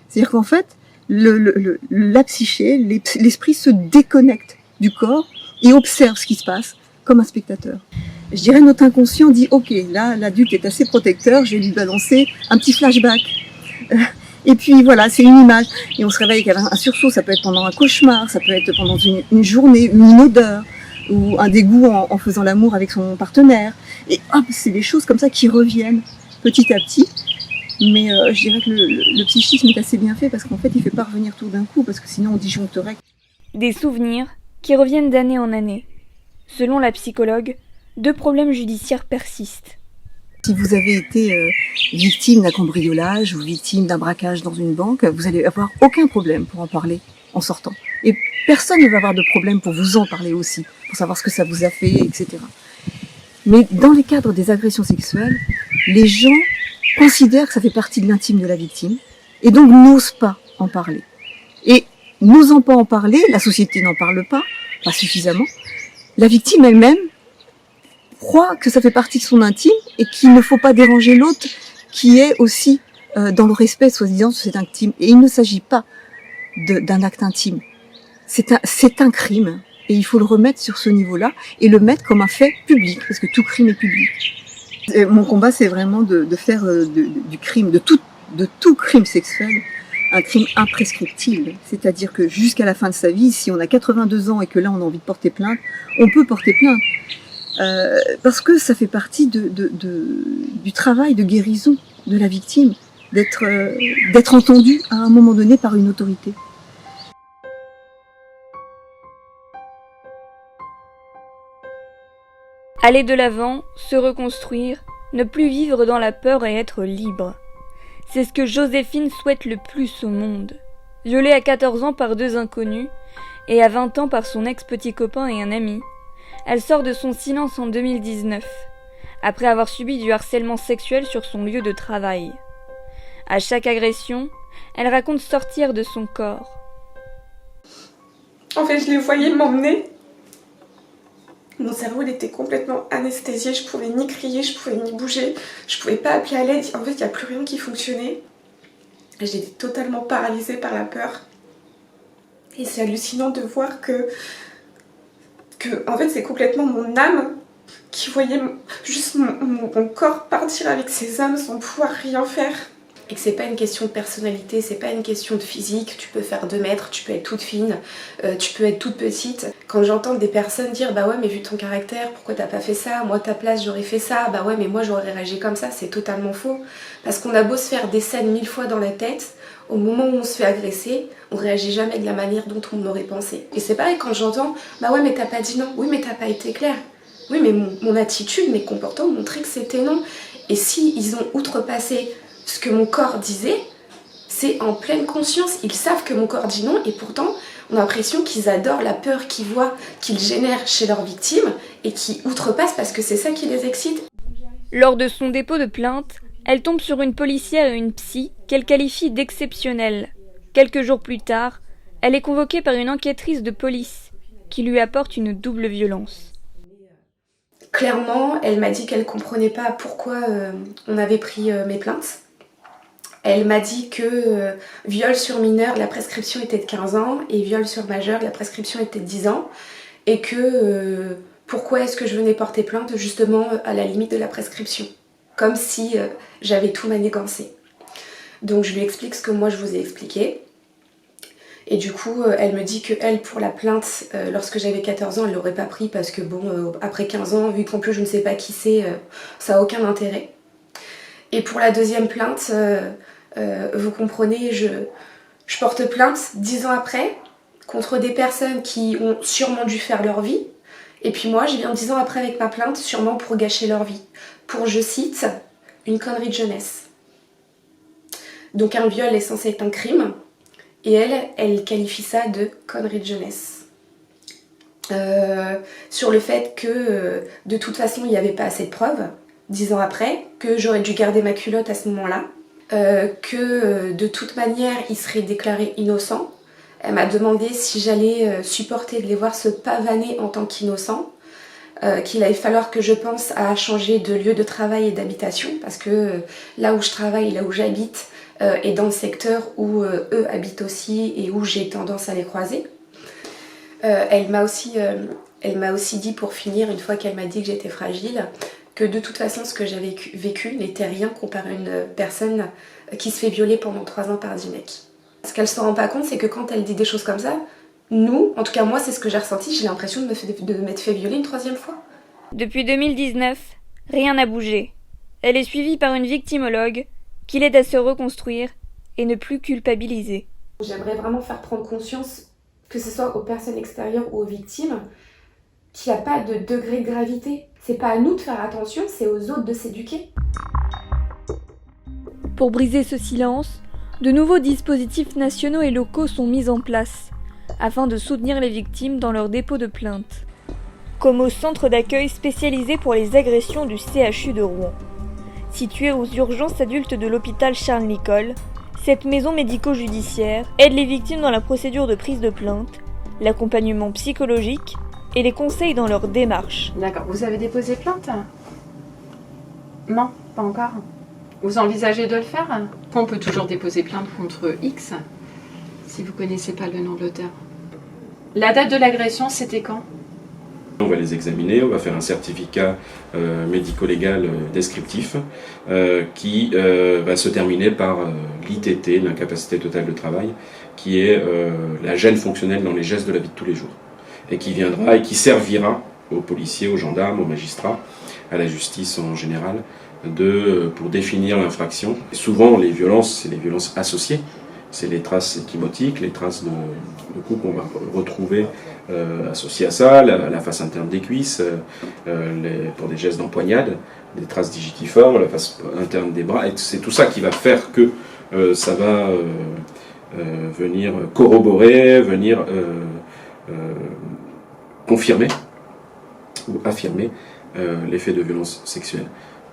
C'est-à-dire qu'en fait, la psyché, l'esprit se déconnecte du corps et observe ce qui se passe comme un spectateur. Je dirais notre inconscient dit ok, là l'adulte est assez protecteur, je vais lui balancer un petit flashback. Et puis voilà, c'est une image. Et on se réveille avec un sursaut, ça peut être pendant un cauchemar, ça peut être pendant une journée, une odeur, ou un dégoût en faisant l'amour avec son partenaire. Et hop, c'est des choses comme ça qui reviennent petit à petit. Mais je dirais que le psychisme est assez bien fait parce qu'en fait, il ne fait pas revenir tout d'un coup, parce que sinon on disjoncterait. Des souvenirs qui reviennent d'année en année. Selon la psychologue, 2 problèmes judiciaires persistent. Si vous avez été victime d'un cambriolage ou victime d'un braquage dans une banque, vous n'allez avoir aucun problème pour en parler en sortant. Et personne ne va avoir de problème pour vous en parler aussi, pour savoir ce que ça vous a fait, etc. Mais dans les cadres des agressions sexuelles, les gens considèrent que ça fait partie de l'intime de la victime et donc n'osent pas en parler. Et n'osant pas en parler, la société n'en parle pas suffisamment. La victime elle-même croit que ça fait partie de son intime et qu'il ne faut pas déranger l'autre qui est aussi dans le respect soi-disant de cet intime. Et il ne s'agit pas d'un acte intime. C'est un crime et il faut le remettre sur ce niveau-là et le mettre comme un fait public parce que tout crime est public. Et mon combat, c'est vraiment de faire du crime, de tout crime sexuel, un crime imprescriptible. C'est-à-dire que jusqu'à la fin de sa vie, si on a 82 ans et que là on a envie de porter plainte, on peut porter plainte. Parce que ça fait partie du travail de guérison de la victime, d'être entendue à un moment donné par une autorité. Aller de l'avant, se reconstruire, ne plus vivre dans la peur et être libre. C'est ce que Joséphine souhaite le plus au monde. Violée à 14 ans par 2 inconnus, et à 20 ans par son ex-petit copain et un ami, elle sort de son silence en 2019, après avoir subi du harcèlement sexuel sur son lieu de travail. À chaque agression, elle raconte sortir de son corps. En fait, je les voyais m'emmener. Mon cerveau, il était complètement anesthésié, je pouvais ni crier, je pouvais ni bouger, je pouvais pas appeler à l'aide, en fait, il n'y a plus rien qui fonctionnait. J'étais totalement paralysée par la peur. Et c'est hallucinant de voir que en fait, c'est complètement mon âme qui voyait juste mon corps partir avec ses âmes sans pouvoir rien faire. Et que c'est pas une question de personnalité, c'est pas une question de physique, tu peux faire 2 mètres, tu peux être toute fine, tu peux être toute petite. Quand j'entends des personnes dire bah ouais mais vu ton caractère, pourquoi t'as pas fait ça, moi à ta place j'aurais fait ça, bah ouais mais moi j'aurais réagi comme ça, c'est totalement faux. Parce qu'on a beau se faire des scènes 1000 fois dans la tête, au moment où on se fait agresser, on réagit jamais de la manière dont on aurait pensé. Et c'est pareil quand j'entends bah ouais mais t'as pas dit non, oui mais t'as pas été clair, oui mais mon attitude, mes comportements montraient que c'était non. Et si ils ont outrepassé ce que mon corps disait, c'est en pleine conscience. Ils savent que mon corps dit non et pourtant on a l'impression qu'ils adorent la peur qu'ils voient, qu'ils génèrent chez leurs victimes et qui outrepassent parce que c'est ça qui les excite. Lors de son dépôt de plainte, elle tombe sur une policière et une psy qu'elle qualifie d'exceptionnelles. Quelques jours plus tard, elle est convoquée par une enquêtrice de police qui lui apporte une double violence. Clairement, elle m'a dit qu'elle comprenait pas pourquoi on avait pris mes plaintes. Elle m'a dit que viol sur mineur, la prescription était de 15 ans et viol sur majeur, la prescription était de 10 ans. Et que pourquoi est-ce que je venais porter plainte justement à la limite de la prescription. Comme si j'avais tout manigancé. Donc je lui explique ce que moi je vous ai expliqué. Et du coup, elle me dit que elle, pour la plainte, lorsque j'avais 14 ans, elle l'aurait pas pris parce que bon, après 15 ans, vu qu'en plus je ne sais pas qui c'est, ça a aucun intérêt. Et pour la deuxième plainte, vous comprenez, je porte plainte 10 ans après contre des personnes qui ont sûrement dû faire leur vie. Et puis moi, je viens 10 ans après avec ma plainte, sûrement pour gâcher leur vie. Pour, je cite, une connerie de jeunesse. Donc un viol est censé être un crime. Et elle qualifie ça de connerie de jeunesse. Sur le fait que de toute façon il n'y avait pas assez de preuves, 10 ans après, que j'aurais dû garder ma culotte à ce moment-là, que de toute manière il serait déclaré innocent. Elle m'a demandé si j'allais supporter de les voir se pavaner en tant qu'innocents, qu'il allait falloir que je pense à changer de lieu de travail et d'habitation, parce que là où je travaille, là où j'habite, et dans le secteur où eux habitent aussi et où j'ai tendance à les croiser. Elle m'a aussi dit, pour finir, une fois qu'elle m'a dit que j'étais fragile, que de toute façon ce que j'avais vécu n'était rien comparé à une personne qui se fait violer pendant 3 ans par 10 mecs. Ce qu'elle se rend pas compte, c'est que quand elle dit des choses comme ça, nous, en tout cas moi c'est ce que j'ai ressenti, j'ai l'impression de m'être fait violer une 3e fois. Depuis 2019, rien n'a bougé. Elle est suivie par une victimologue qui l'aide à se reconstruire et ne plus culpabiliser. J'aimerais vraiment faire prendre conscience, que ce soit aux personnes extérieures ou aux victimes, qu'il n'y a pas de degré de gravité. C'est pas à nous de faire attention, c'est aux autres de s'éduquer. Pour briser ce silence, de nouveaux dispositifs nationaux et locaux sont mis en place afin de soutenir les victimes dans leur dépôt de plainte. Comme au centre d'accueil spécialisé pour les agressions du CHU de Rouen. Située aux urgences adultes de l'hôpital Charles-Nicolle, cette maison médico-judiciaire aide les victimes dans la procédure de prise de plainte, l'accompagnement psychologique et les conseils dans leur démarche. D'accord. Vous avez déposé plainte ? Non, pas encore. Vous envisagez de le faire ? On peut toujours déposer plainte contre X, si vous ne connaissez pas le nom de l'auteur. La date de l'agression, c'était quand ? On va les examiner, on va faire un certificat médico-légal descriptif qui va se terminer par l'ITT, l'incapacité totale de travail, qui est la gêne fonctionnelle dans les gestes de la vie de tous les jours, et qui viendra et qui servira aux policiers, aux gendarmes, aux magistrats, à la justice en général, pour définir l'infraction. Souvent, les violences, c'est les violences associées. C'est les traces échymotiques, les traces de coups qu'on va retrouver associées à ça, la face interne des cuisses, pour des gestes d'empoignade, des traces digitiformes, la face interne des bras. Et c'est tout ça qui va faire que ça va venir corroborer, venir confirmer ou affirmer l'effet de violence sexuelle.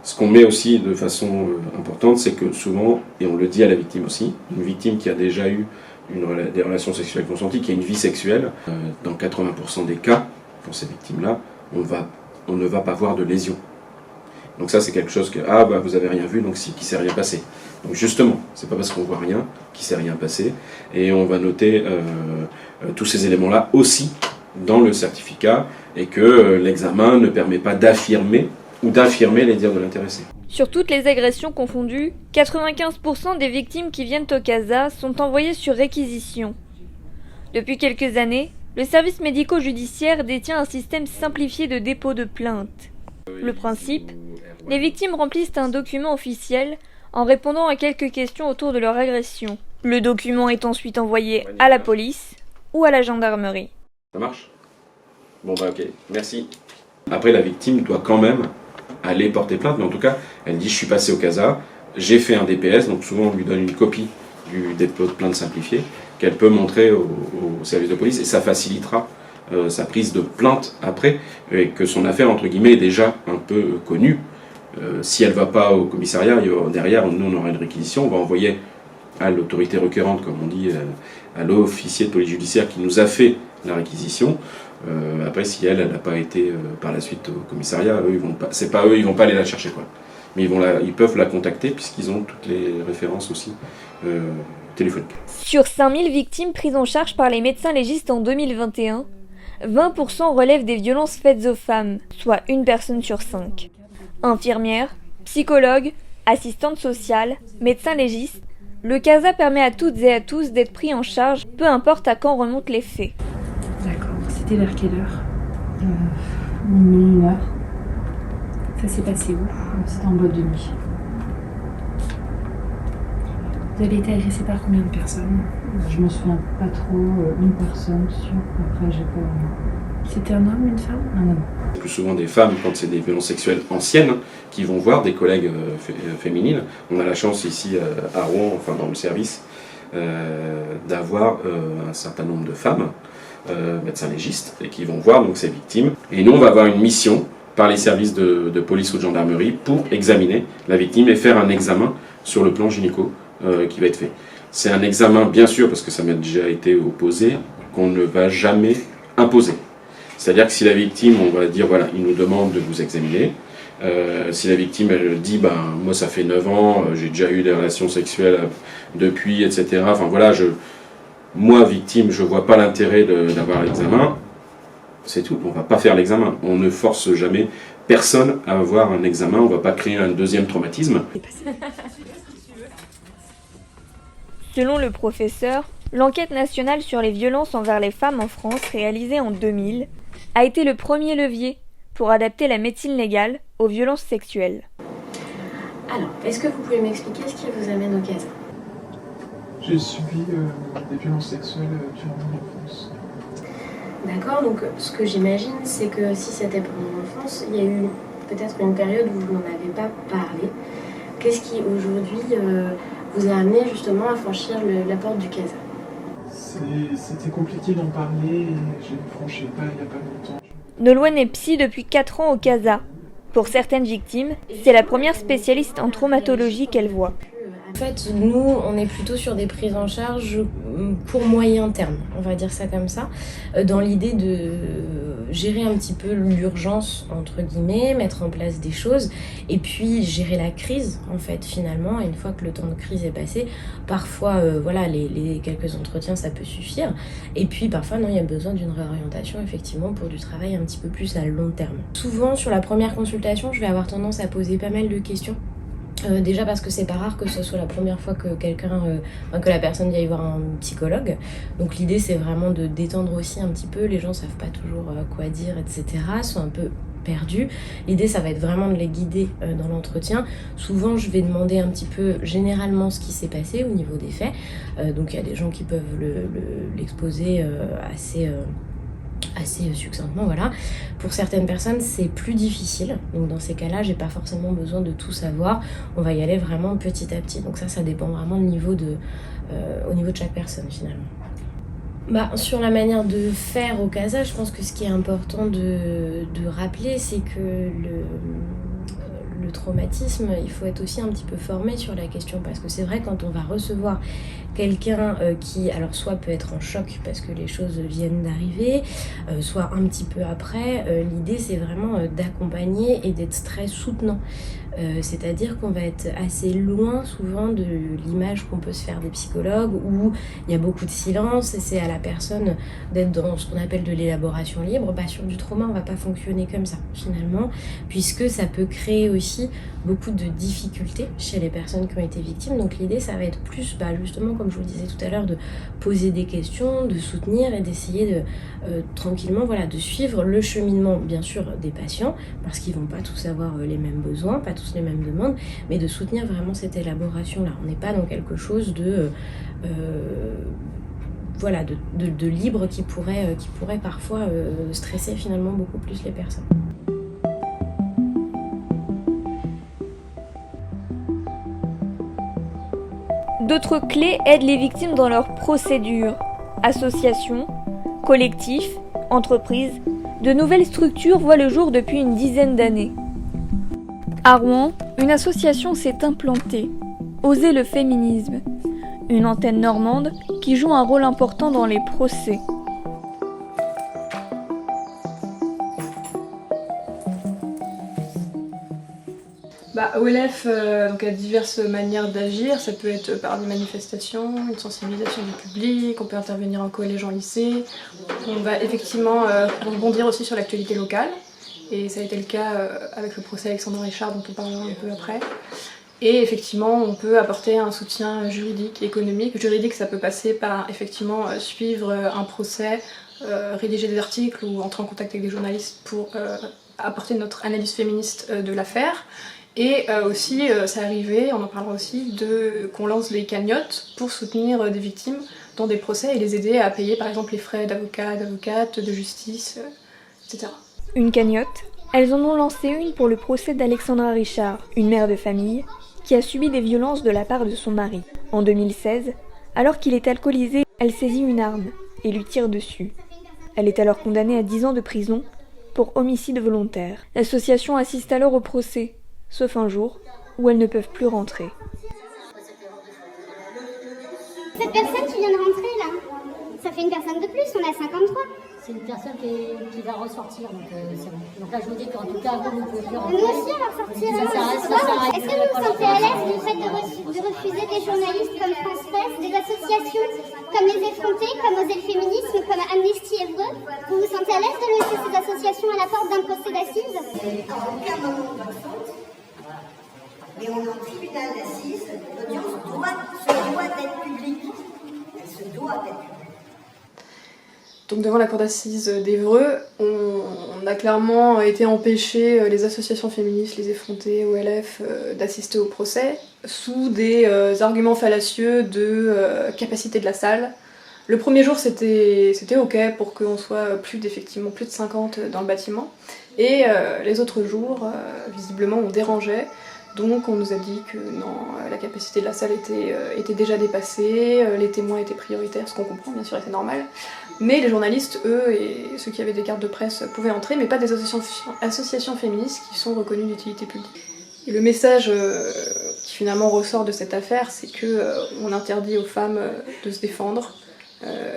Ce qu'on met aussi de façon importante, c'est que souvent, et on le dit à la victime aussi, une victime qui a déjà eu des relations sexuelles consenties, qui a une vie sexuelle, dans 80% des cas, pour ces victimes-là, on ne va pas voir de lésions. Donc ça, c'est quelque chose que, vous avez rien vu, donc qu'il ne s'est rien passé. Donc justement, c'est pas parce qu'on voit rien qu'il ne s'est rien passé, et on va noter tous ces éléments-là aussi dans le certificat, et que l'examen ne permet pas d'affirmer ou d'infirmer les dires de l'intéressé. Sur toutes les agressions confondues, 95% des victimes qui viennent au CASA sont envoyées sur réquisition. Depuis quelques années, le service médico-judiciaire détient un système simplifié de dépôt de plainte. Le principe, les victimes remplissent un document officiel en répondant à quelques questions autour de leur agression. Le document est ensuite envoyé à la police ou à la gendarmerie. Ça marche ? Bon ok, merci. Après, la victime doit quand même aller porter plainte, mais en tout cas, elle dit « je suis passé au CASA, j'ai fait un DPS », donc souvent on lui donne une copie du dépôt de plainte simplifié, qu'elle peut montrer au service de police, et ça facilitera sa prise de plainte après, et que son affaire, entre guillemets, est déjà un peu connue. Si elle ne va pas au commissariat, derrière, nous on aura une réquisition, on va envoyer à l'autorité requérante, comme on dit, à l'officier de police judiciaire qui nous a fait la réquisition. Après, si elle n'a pas été par la suite au commissariat, eux, ils vont pas aller la chercher, quoi. Mais ils peuvent la contacter puisqu'ils ont toutes les références aussi téléphoniques. Sur 5000 victimes prises en charge par les médecins légistes en 2021, 20% relèvent des violences faites aux femmes, soit une personne sur 5. Infirmières, psychologues, assistantes sociales, médecins légistes, le CASA permet à toutes et à tous d'être pris en charge, peu importe à quand remontent les faits. D'accord, c'était vers quelle heure Une heure. Ça s'est passé où? C'était en boîte de nuit. Vous avez été agressé par combien de personnes? Je me souviens pas trop, une personne sûre, après j'ai pas... C'était un homme, une femme? Un homme. Plus souvent des femmes, quand c'est des violences sexuelles anciennes, qui vont voir des collègues féminines. On a la chance ici à Rouen, enfin dans le service, d'avoir un certain nombre de femmes, médecins légistes, et qui vont voir donc ces victimes. Et nous, on va avoir une mission par les services de police ou de gendarmerie pour examiner la victime et faire un examen sur le plan gynéco qui va être fait. C'est un examen, bien sûr, parce que ça m'a déjà été opposé, qu'on ne va jamais imposer. C'est-à-dire que si la victime, on va dire, voilà, il nous demande de vous examiner, si la victime, elle dit, moi ça fait 9 ans, j'ai déjà eu des relations sexuelles depuis, etc. Enfin voilà, moi, victime, je vois pas l'intérêt d'avoir l'examen, c'est tout, on va pas faire l'examen. On ne force jamais personne à avoir un examen, on va pas créer un deuxième traumatisme. Selon le professeur, l'enquête nationale sur les violences envers les femmes en France, réalisée en 2000, a été le premier levier pour adapter la médecine légale aux violences sexuelles. Alors, est-ce que vous pouvez m'expliquer ce qui vous amène au CASA? J'ai subi des violences sexuelles durant mon enfance. D'accord, donc ce que j'imagine, c'est que si c'était pendant l'enfance, il y a eu peut-être une période où vous n'en avez pas parlé. Qu'est-ce qui aujourd'hui vous a amené justement à franchir la porte du CASA? C'était compliqué d'en parler et je ne franchis pas il n'y a pas longtemps. Nolwenn est psy depuis 4 ans au CASA. Pour certaines victimes, c'est la première spécialiste en traumatologie qu'elle voit. En fait, nous, on est plutôt sur des prises en charge pour moyen terme, on va dire ça comme ça, dans l'idée de gérer un petit peu l'urgence, entre guillemets, mettre en place des choses, et puis gérer la crise, en fait, finalement. Et une fois que le temps de crise est passé, parfois, voilà, les quelques entretiens, ça peut suffire. Et puis, parfois, non, il y a besoin d'une réorientation, effectivement, pour du travail un petit peu plus à long terme. Souvent, sur la première consultation, je vais avoir tendance à poser pas mal de questions. Déjà parce que c'est pas rare que ce soit la première fois que que la personne aille voir un psychologue. Donc l'idée c'est vraiment de détendre aussi un petit peu. Les gens savent pas toujours quoi dire, etc. Sont un peu perdus. L'idée ça va être vraiment de les guider dans l'entretien. Souvent je vais demander un petit peu généralement ce qui s'est passé au niveau des faits. Donc il y a des gens qui peuvent l'exposer assez succinctement, voilà. Pour certaines personnes, c'est plus difficile. Donc dans ces cas-là, j'ai pas forcément besoin de tout savoir. On va y aller vraiment petit à petit. Donc ça dépend vraiment au niveau de chaque personne finalement. Sur la manière de faire au CASA, je pense que ce qui est important de rappeler, c'est que le traumatisme, il faut être aussi un petit peu formé sur la question, parce que c'est vrai, quand on va recevoir quelqu'un qui, alors soit peut être en choc parce que les choses viennent d'arriver, soit un petit peu après, l'idée c'est vraiment d'accompagner et d'être très soutenant. C'est-à-dire qu'on va être assez loin souvent de l'image qu'on peut se faire des psychologues où il y a beaucoup de silence et c'est à la personne d'être dans ce qu'on appelle de l'élaboration libre. Sur du trauma, on va pas fonctionner comme ça finalement, puisque ça peut créer aussi beaucoup de difficultés chez les personnes qui ont été victimes. Donc l'idée ça va être plus justement, comme je vous le disais tout à l'heure, de poser des questions, de soutenir et d'essayer de tranquillement de suivre le cheminement bien sûr des patients, parce qu'ils vont pas tous avoir les mêmes besoins, pas tous les mêmes demandes, mais de soutenir vraiment cette élaboration là. On n'est pas dans quelque chose de libre qui pourrait parfois stresser finalement beaucoup plus les personnes. D'autres clés aident les victimes dans leur procédure. Associations, collectifs, entreprises, de nouvelles structures voient le jour depuis une dizaine d'années. À Rouen, une association s'est implantée, Oser le féminisme, une antenne normande qui joue un rôle important dans les procès. OLF donc a diverses manières d'agir. Ça peut être par des manifestations, une sensibilisation du public, on peut intervenir en collège, en lycée. On va effectivement rebondir aussi sur l'actualité locale, et ça a été le cas avec le procès Alexandra Richard dont on parlera un peu après. Et effectivement, on peut apporter un soutien juridique et économique. Juridique, ça peut passer par effectivement suivre un procès, rédiger des articles ou entrer en contact avec des journalistes pour apporter notre analyse féministe de l'affaire. Et aussi, ça arrivait, on en parlera aussi, qu'on lance des cagnottes pour soutenir des victimes dans des procès et les aider à payer par exemple les frais d'avocat, d'avocate, de justice, etc. Une cagnotte, elles en ont lancé une pour le procès d'Alexandra Richard, une mère de famille, qui a subi des violences de la part de son mari. En 2016, alors qu'il est alcoolisé, elle saisit une arme et lui tire dessus. Elle est alors condamnée à 10 ans de prison pour homicide volontaire. L'association assiste alors au procès, sauf un jour où elles ne peuvent plus rentrer. Cette personne qui vient de rentrer là, ça fait une personne de plus, on a 53. C'est une personne qui va ressortir, donc c'est bon. Donc là je vous dis qu'en tout cas vous pouvez plus rentrer. Nous aussi on va ressortir. Est-ce que vous vous sentez à l'aise du fait de refuser des journalistes comme France Presse, des associations comme Les Effrontés, comme Oser le féminisme, comme Amnesty Évreux? Vous vous sentez à l'aise de laisser ces associations à la porte d'un procès d'assises? À aucun moment de votre faute. Mais on est en tribunal d'assises, l'audience doit être publique. Elle se doit être publique. Donc devant la cour d'assises d'Évreux, on a clairement été empêché, les associations féministes, les effrontés, OLF, d'assister au procès, sous des arguments fallacieux de capacité de la salle. Le premier jour c'était ok pour qu'on soit plus de 50 dans le bâtiment, et les autres jours, visiblement on dérangeait. Donc on nous a dit que non, la capacité de la salle était déjà dépassée, les témoins étaient prioritaires, ce qu'on comprend bien sûr, c'est normal. Mais les journalistes, eux, et ceux qui avaient des cartes de presse pouvaient entrer, mais pas des associations féministes qui sont reconnues d'utilité publique. Et le message qui finalement ressort de cette affaire, c'est qu'on interdit aux femmes de se défendre,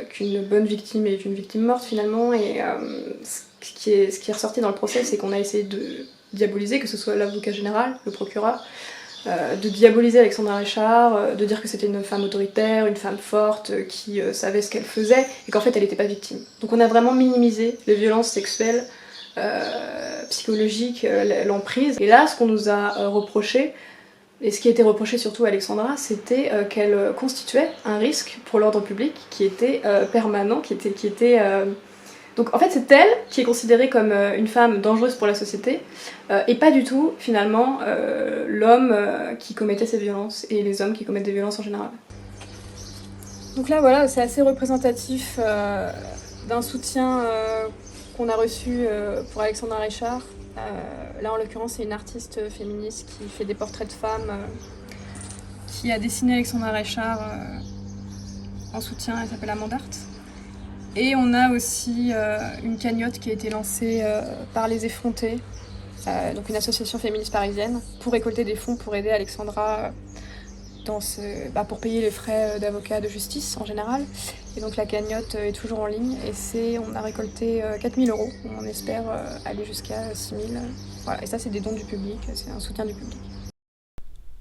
qu'une bonne victime est une victime morte finalement, et ce qui est ressorti dans le procès, c'est qu'on a essayé de diaboliser, que ce soit l'avocat général, le procureur, de diaboliser Alexandra Richard, de dire que c'était une femme autoritaire, une femme forte, qui savait ce qu'elle faisait, et qu'en fait elle n'était pas victime. Donc on a vraiment minimisé les violences sexuelles, psychologiques, l'emprise. Et là, ce qu'on nous a reproché, et ce qui a été reproché surtout à Alexandra, c'était qu'elle constituait un risque pour l'ordre public qui était permanent, qui était Donc en fait c'est elle qui est considérée comme une femme dangereuse pour la société et pas du tout finalement l'homme qui commettait ces violences et les hommes qui commettent des violences en général. Donc là voilà, c'est assez représentatif d'un soutien qu'on a reçu pour Alexandra Richard. Là en l'occurrence c'est une artiste féministe qui fait des portraits de femmes qui a dessiné Alexandra Richard en soutien, elle s'appelle Amandart. Et on a aussi une cagnotte qui a été lancée par Les Effrontés, donc une association féministe parisienne, pour récolter des fonds pour aider Alexandra pour payer les frais d'avocat de justice en général. Et donc la cagnotte est toujours en ligne et on a récolté 4 000 €. On espère aller jusqu'à 6 000. Voilà. Et ça c'est des dons du public, c'est un soutien du public.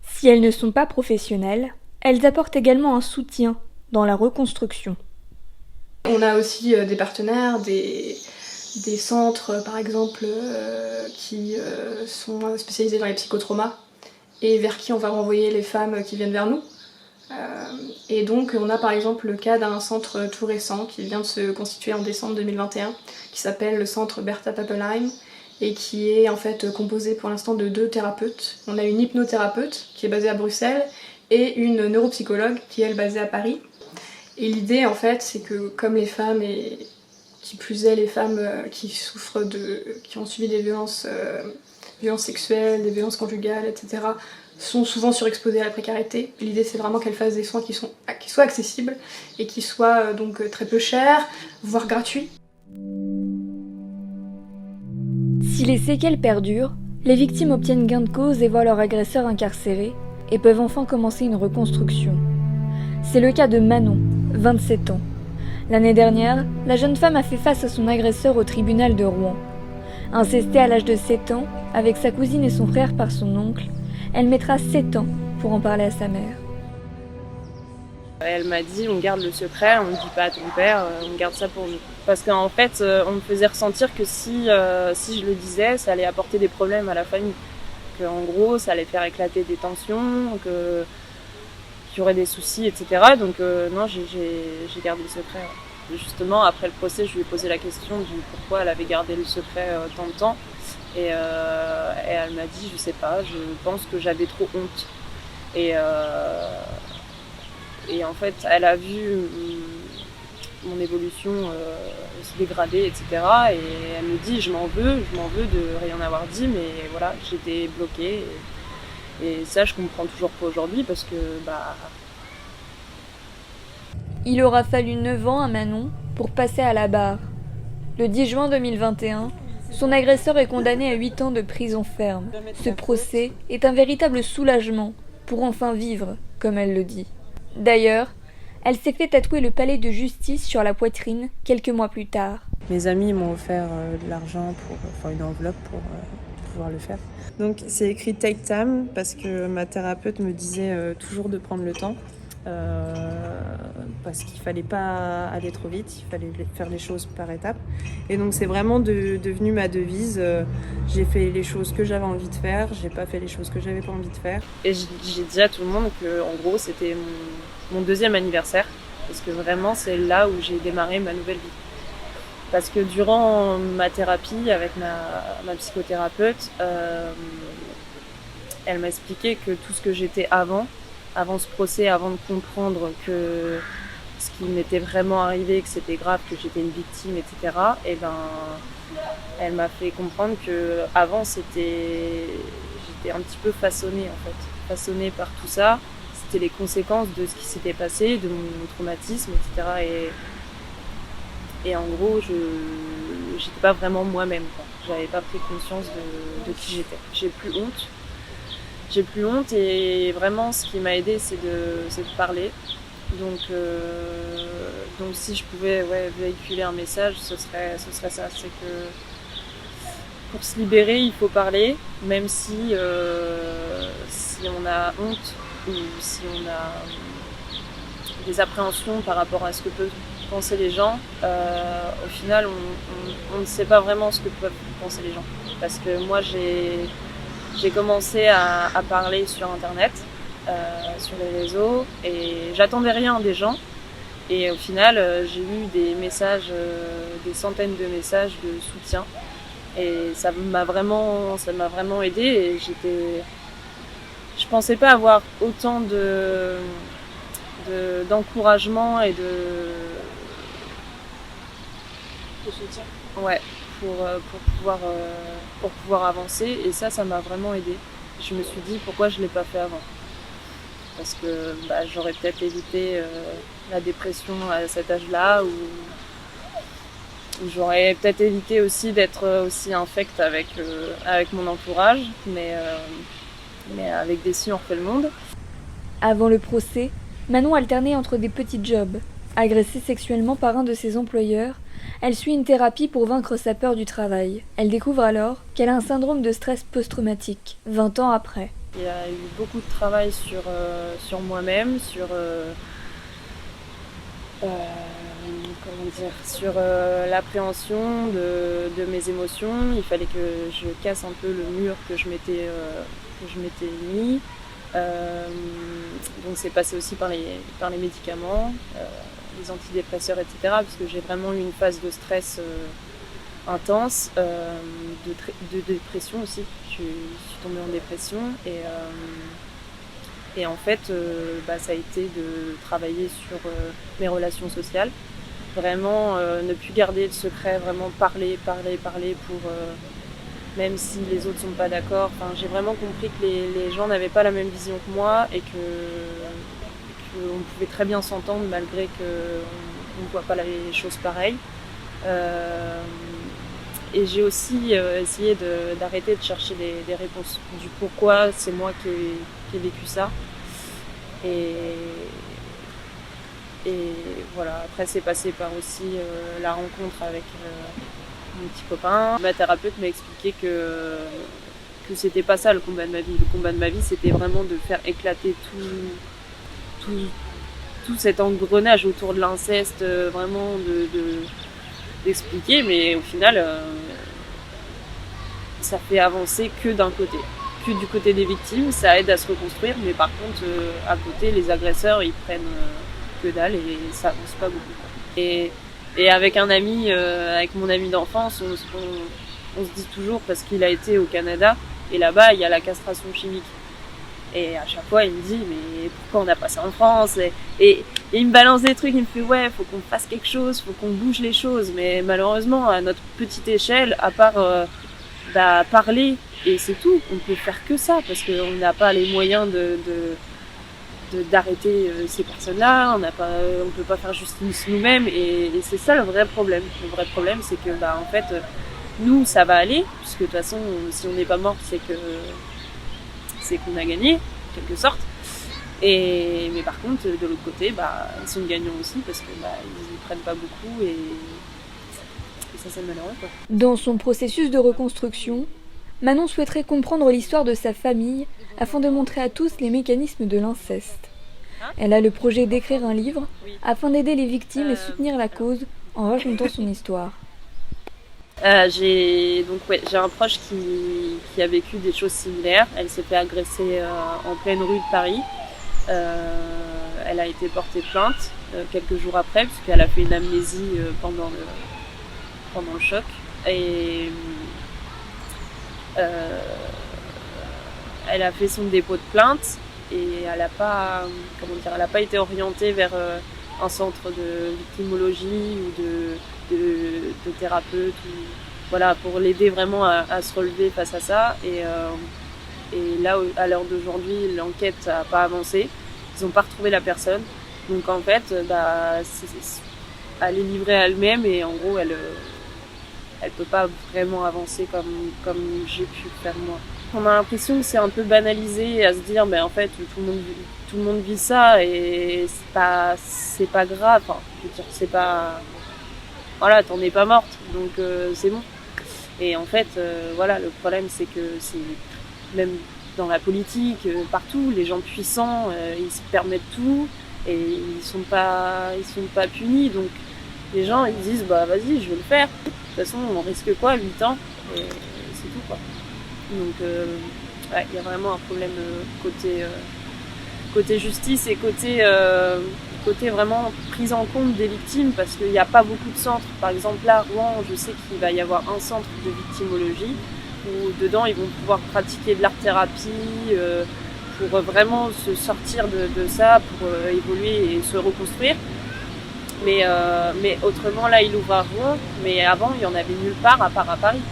Si elles ne sont pas professionnelles, elles apportent également un soutien dans la reconstruction. On a aussi des partenaires, des centres par exemple qui sont spécialisés dans les psychotraumas et vers qui on va renvoyer les femmes qui viennent vers nous. Et donc on a par exemple le cas d'un centre tout récent qui vient de se constituer en décembre 2021 qui s'appelle le centre Bertha Pappenheim et qui est en fait composé pour l'instant de 2 thérapeutes. On a une hypnothérapeute qui est basée à Bruxelles et une neuropsychologue qui est elle basée à Paris. Et l'idée en fait c'est que comme les femmes et qui plus est les femmes qui ont subi des violences sexuelles, des violences conjugales, etc. sont souvent surexposées à la précarité. L'idée c'est vraiment qu'elles fassent des soins qui soient accessibles et qui soient donc très peu chers, voire gratuits. Si les séquelles perdurent, les victimes obtiennent gain de cause et voient leur agresseur incarcéré et peuvent enfin commencer une reconstruction. C'est le cas de Manon, 27 ans. L'année dernière, la jeune femme a fait face à son agresseur au tribunal de Rouen. Incestée à l'âge de 7 ans, avec sa cousine et son frère par son oncle, elle mettra 7 ans pour en parler à sa mère. Elle m'a dit on garde le secret, on ne dit pas à ton père, on garde ça pour nous. Parce qu'en fait, on me faisait ressentir que si je le disais, ça allait apporter des problèmes à la famille. Qu'en gros, ça allait faire éclater des tensions, qu'il y aurait des soucis, etc. Donc non, j'ai gardé le secret. Ouais. Justement, après le procès, je lui ai posé la question du pourquoi elle avait gardé le secret tant de temps. Et elle m'a dit, je sais pas, je pense que j'avais trop honte. Et en fait, elle a vu mon évolution se dégrader, etc. Et elle me dit, je m'en veux de rien avoir dit, mais voilà, j'étais bloquée. Et ça, je comprends toujours pas aujourd'hui parce que, Il aura fallu 9 ans à Manon pour passer à la barre. Le 10 juin 2021, son agresseur est condamné à 8 ans de prison ferme. Ce procès est un véritable soulagement pour enfin vivre, comme elle le dit. D'ailleurs, elle s'est fait tatouer le palais de justice sur la poitrine quelques mois plus tard. Mes amis m'ont offert de l'argent une enveloppe pour pouvoir le faire. Donc c'est écrit Take Time parce que ma thérapeute me disait toujours de prendre le temps. Parce qu'il fallait pas aller trop vite, il fallait faire les choses par étapes. Et donc c'est vraiment devenu ma devise. J'ai fait les choses que j'avais envie de faire, j'ai pas fait les choses que j'avais pas envie de faire. Et j'ai dit à tout le monde que en gros c'était mon 2e anniversaire, parce que vraiment c'est là où j'ai démarré ma nouvelle vie. Parce que durant ma thérapie avec ma psychothérapeute, elle m'a expliqué que tout ce que j'étais avant ce procès, avant de comprendre que ce qui m'était vraiment arrivé, que c'était grave, que j'étais une victime, etc. Et elle m'a fait comprendre que avant j'étais un petit peu façonnée en fait, façonnée par tout ça. C'était les conséquences de ce qui s'était passé, de mon traumatisme, etc. Et en gros, j'étais pas vraiment moi-même, quoi. J'avais pas pris conscience de qui j'étais. J'ai plus honte et vraiment ce qui m'a aidée c'est de parler. Donc si je pouvais véhiculer un message, ce serait ça, c'est que pour se libérer, il faut parler, même si on a honte ou si on a des appréhensions par rapport à ce que peuvent penser les gens. Au final, on ne sait pas vraiment ce que peuvent penser les gens. Parce que moi, j'ai commencé à parler sur Internet, sur les réseaux, et j'attendais rien des gens. Et au final, j'ai eu des messages, des centaines de messages de soutien. Et ça m'a vraiment aidée. Et je pensais pas avoir autant d'encouragement et de soutien. Ouais, pour pouvoir avancer. Et ça m'a vraiment aidée. Je me suis dit pourquoi je l'ai pas fait avant. Parce que j'aurais peut-être évité la dépression à cet âge-là, ou j'aurais peut-être évité aussi d'être aussi infecte avec mon entourage, mais avec des si on refait le monde. Avant le procès, Manon alternait entre des petits jobs. Agressée sexuellement par un de ses employeurs, elle suit une thérapie pour vaincre sa peur du travail. Elle découvre alors qu'elle a un syndrome de stress post-traumatique, 20 ans après. Il y a eu beaucoup de travail sur moi-même, sur l'appréhension de mes émotions. Il fallait que je casse un peu le mur que je m'étais mis. Donc c'est passé aussi par les médicaments, les antidépresseurs, etc. Parce que j'ai vraiment eu une phase de stress intense, de dépression aussi. Je suis tombée en dépression et en fait ça a été de travailler sur mes relations sociales, vraiment ne plus garder de secret, vraiment parler pour même si les autres sont pas d'accord. Enfin, j'ai vraiment compris que les gens n'avaient pas la même vision que moi et qu'on pouvait très bien s'entendre malgré qu'on ne voit pas les choses pareilles. Et j'ai aussi essayé d'arrêter de chercher des réponses du pourquoi c'est moi qui ai vécu ça. Et voilà, après c'est passé par aussi la rencontre avec mon petit copain. Ma thérapeute m'a expliqué que c'était pas ça le combat de ma vie. Le combat de ma vie, c'était vraiment de faire éclater tout cet engrenage autour de l'inceste, vraiment d'expliquer, mais au final, ça fait avancer que d'un côté. Que du côté des victimes, ça aide à se reconstruire, mais par contre, à côté, les agresseurs, ils prennent que dalle et ça avance pas beaucoup. Et avec un ami, avec mon ami d'enfance, on se dit toujours, parce qu'il a été au Canada, et là-bas, il y a la castration chimique. Et à chaque fois, il me dit, mais pourquoi on n'a pas ça en France ? Et il me balance des trucs, il me fait, ouais, faut qu'on fasse quelque chose, faut qu'on bouge les choses. Mais malheureusement, à notre petite échelle, à part parler, et c'est tout, on peut faire que ça, parce qu'on n'a pas les moyens d'arrêter ces personnes-là, on peut pas faire justice nous-mêmes, et c'est ça le vrai problème. Le vrai problème, c'est que, en fait, nous, ça va aller, puisque de toute façon, si on n'est pas mort, c'est qu'on a gagné, en quelque sorte. Mais par contre, de l'autre côté, ils sont gagnants aussi, parce que ils ne prennent pas beaucoup, et ça, c'est malheureux, quoi. Dans son processus de reconstruction, Manon souhaiterait comprendre l'histoire de sa famille afin de montrer à tous les mécanismes de l'inceste. Elle a le projet d'écrire un livre afin d'aider les victimes et soutenir la cause en racontant son histoire. J'ai un proche qui a vécu des choses similaires. Elle s'est fait agresser en pleine rue de Paris. Elle a été portée plainte quelques jours après, puisqu'elle a fait une amnésie pendant le choc. Et elle a fait son dépôt de plainte et elle n'a pas été orientée vers un centre de victimologie ou de thérapeute, pour l'aider vraiment à se relever face à ça. Et là, à l'heure d'aujourd'hui, l'enquête n'a pas avancé. Ils n'ont pas retrouvé la personne. Donc en fait, elle est livrée à elle-même et en gros, elle peut pas vraiment avancer comme j'ai pu faire moi. On a l'impression que c'est un peu banalisé à se dire, en fait, tout le monde vit ça et c'est pas grave. Enfin, je veux dire, c'est pas... Voilà, t'en es pas morte, donc c'est bon. Et en fait, voilà, le problème c'est que c'est même dans la politique, partout, les gens puissants, ils se permettent tout et ils sont pas punis. Donc les gens ils disent bah vas-y, je vais le faire. De toute façon, on risque quoi, 8 ans et c'est tout quoi. Donc ouais, il y a vraiment un problème côté justice et côté vraiment prise en compte des victimes, parce qu'il n'y a pas beaucoup de centres. Par exemple là, à Rouen, je sais qu'il va y avoir un centre de victimologie où dedans ils vont pouvoir pratiquer de l'art-thérapie pour vraiment se sortir de ça, pour évoluer et se reconstruire. Mais autrement là, il ouvre à Rouen, mais avant il n'y en avait nulle part à part à Paris.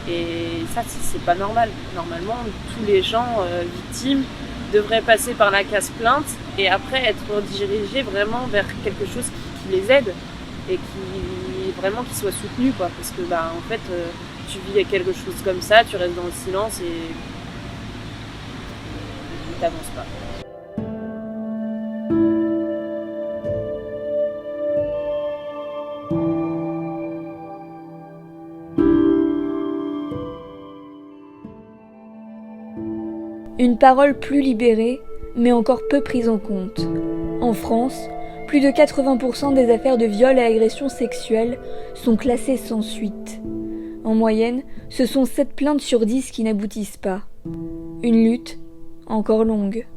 Et ça, c'est pas normal. Normalement, tous les gens victimes devraient passer par la case plainte et après être dirigés vraiment vers quelque chose qui les aide et qui soit soutenu, quoi. Parce que bah en fait, tu vis quelque chose comme ça, tu restes dans le silence et t'avances pas. Une parole plus libérée, mais encore peu prise en compte. En France, plus de 80% des affaires de viol et agressions sexuelles sont classées sans suite. En moyenne, ce sont 7 plaintes sur 10 qui n'aboutissent pas. Une lutte encore longue.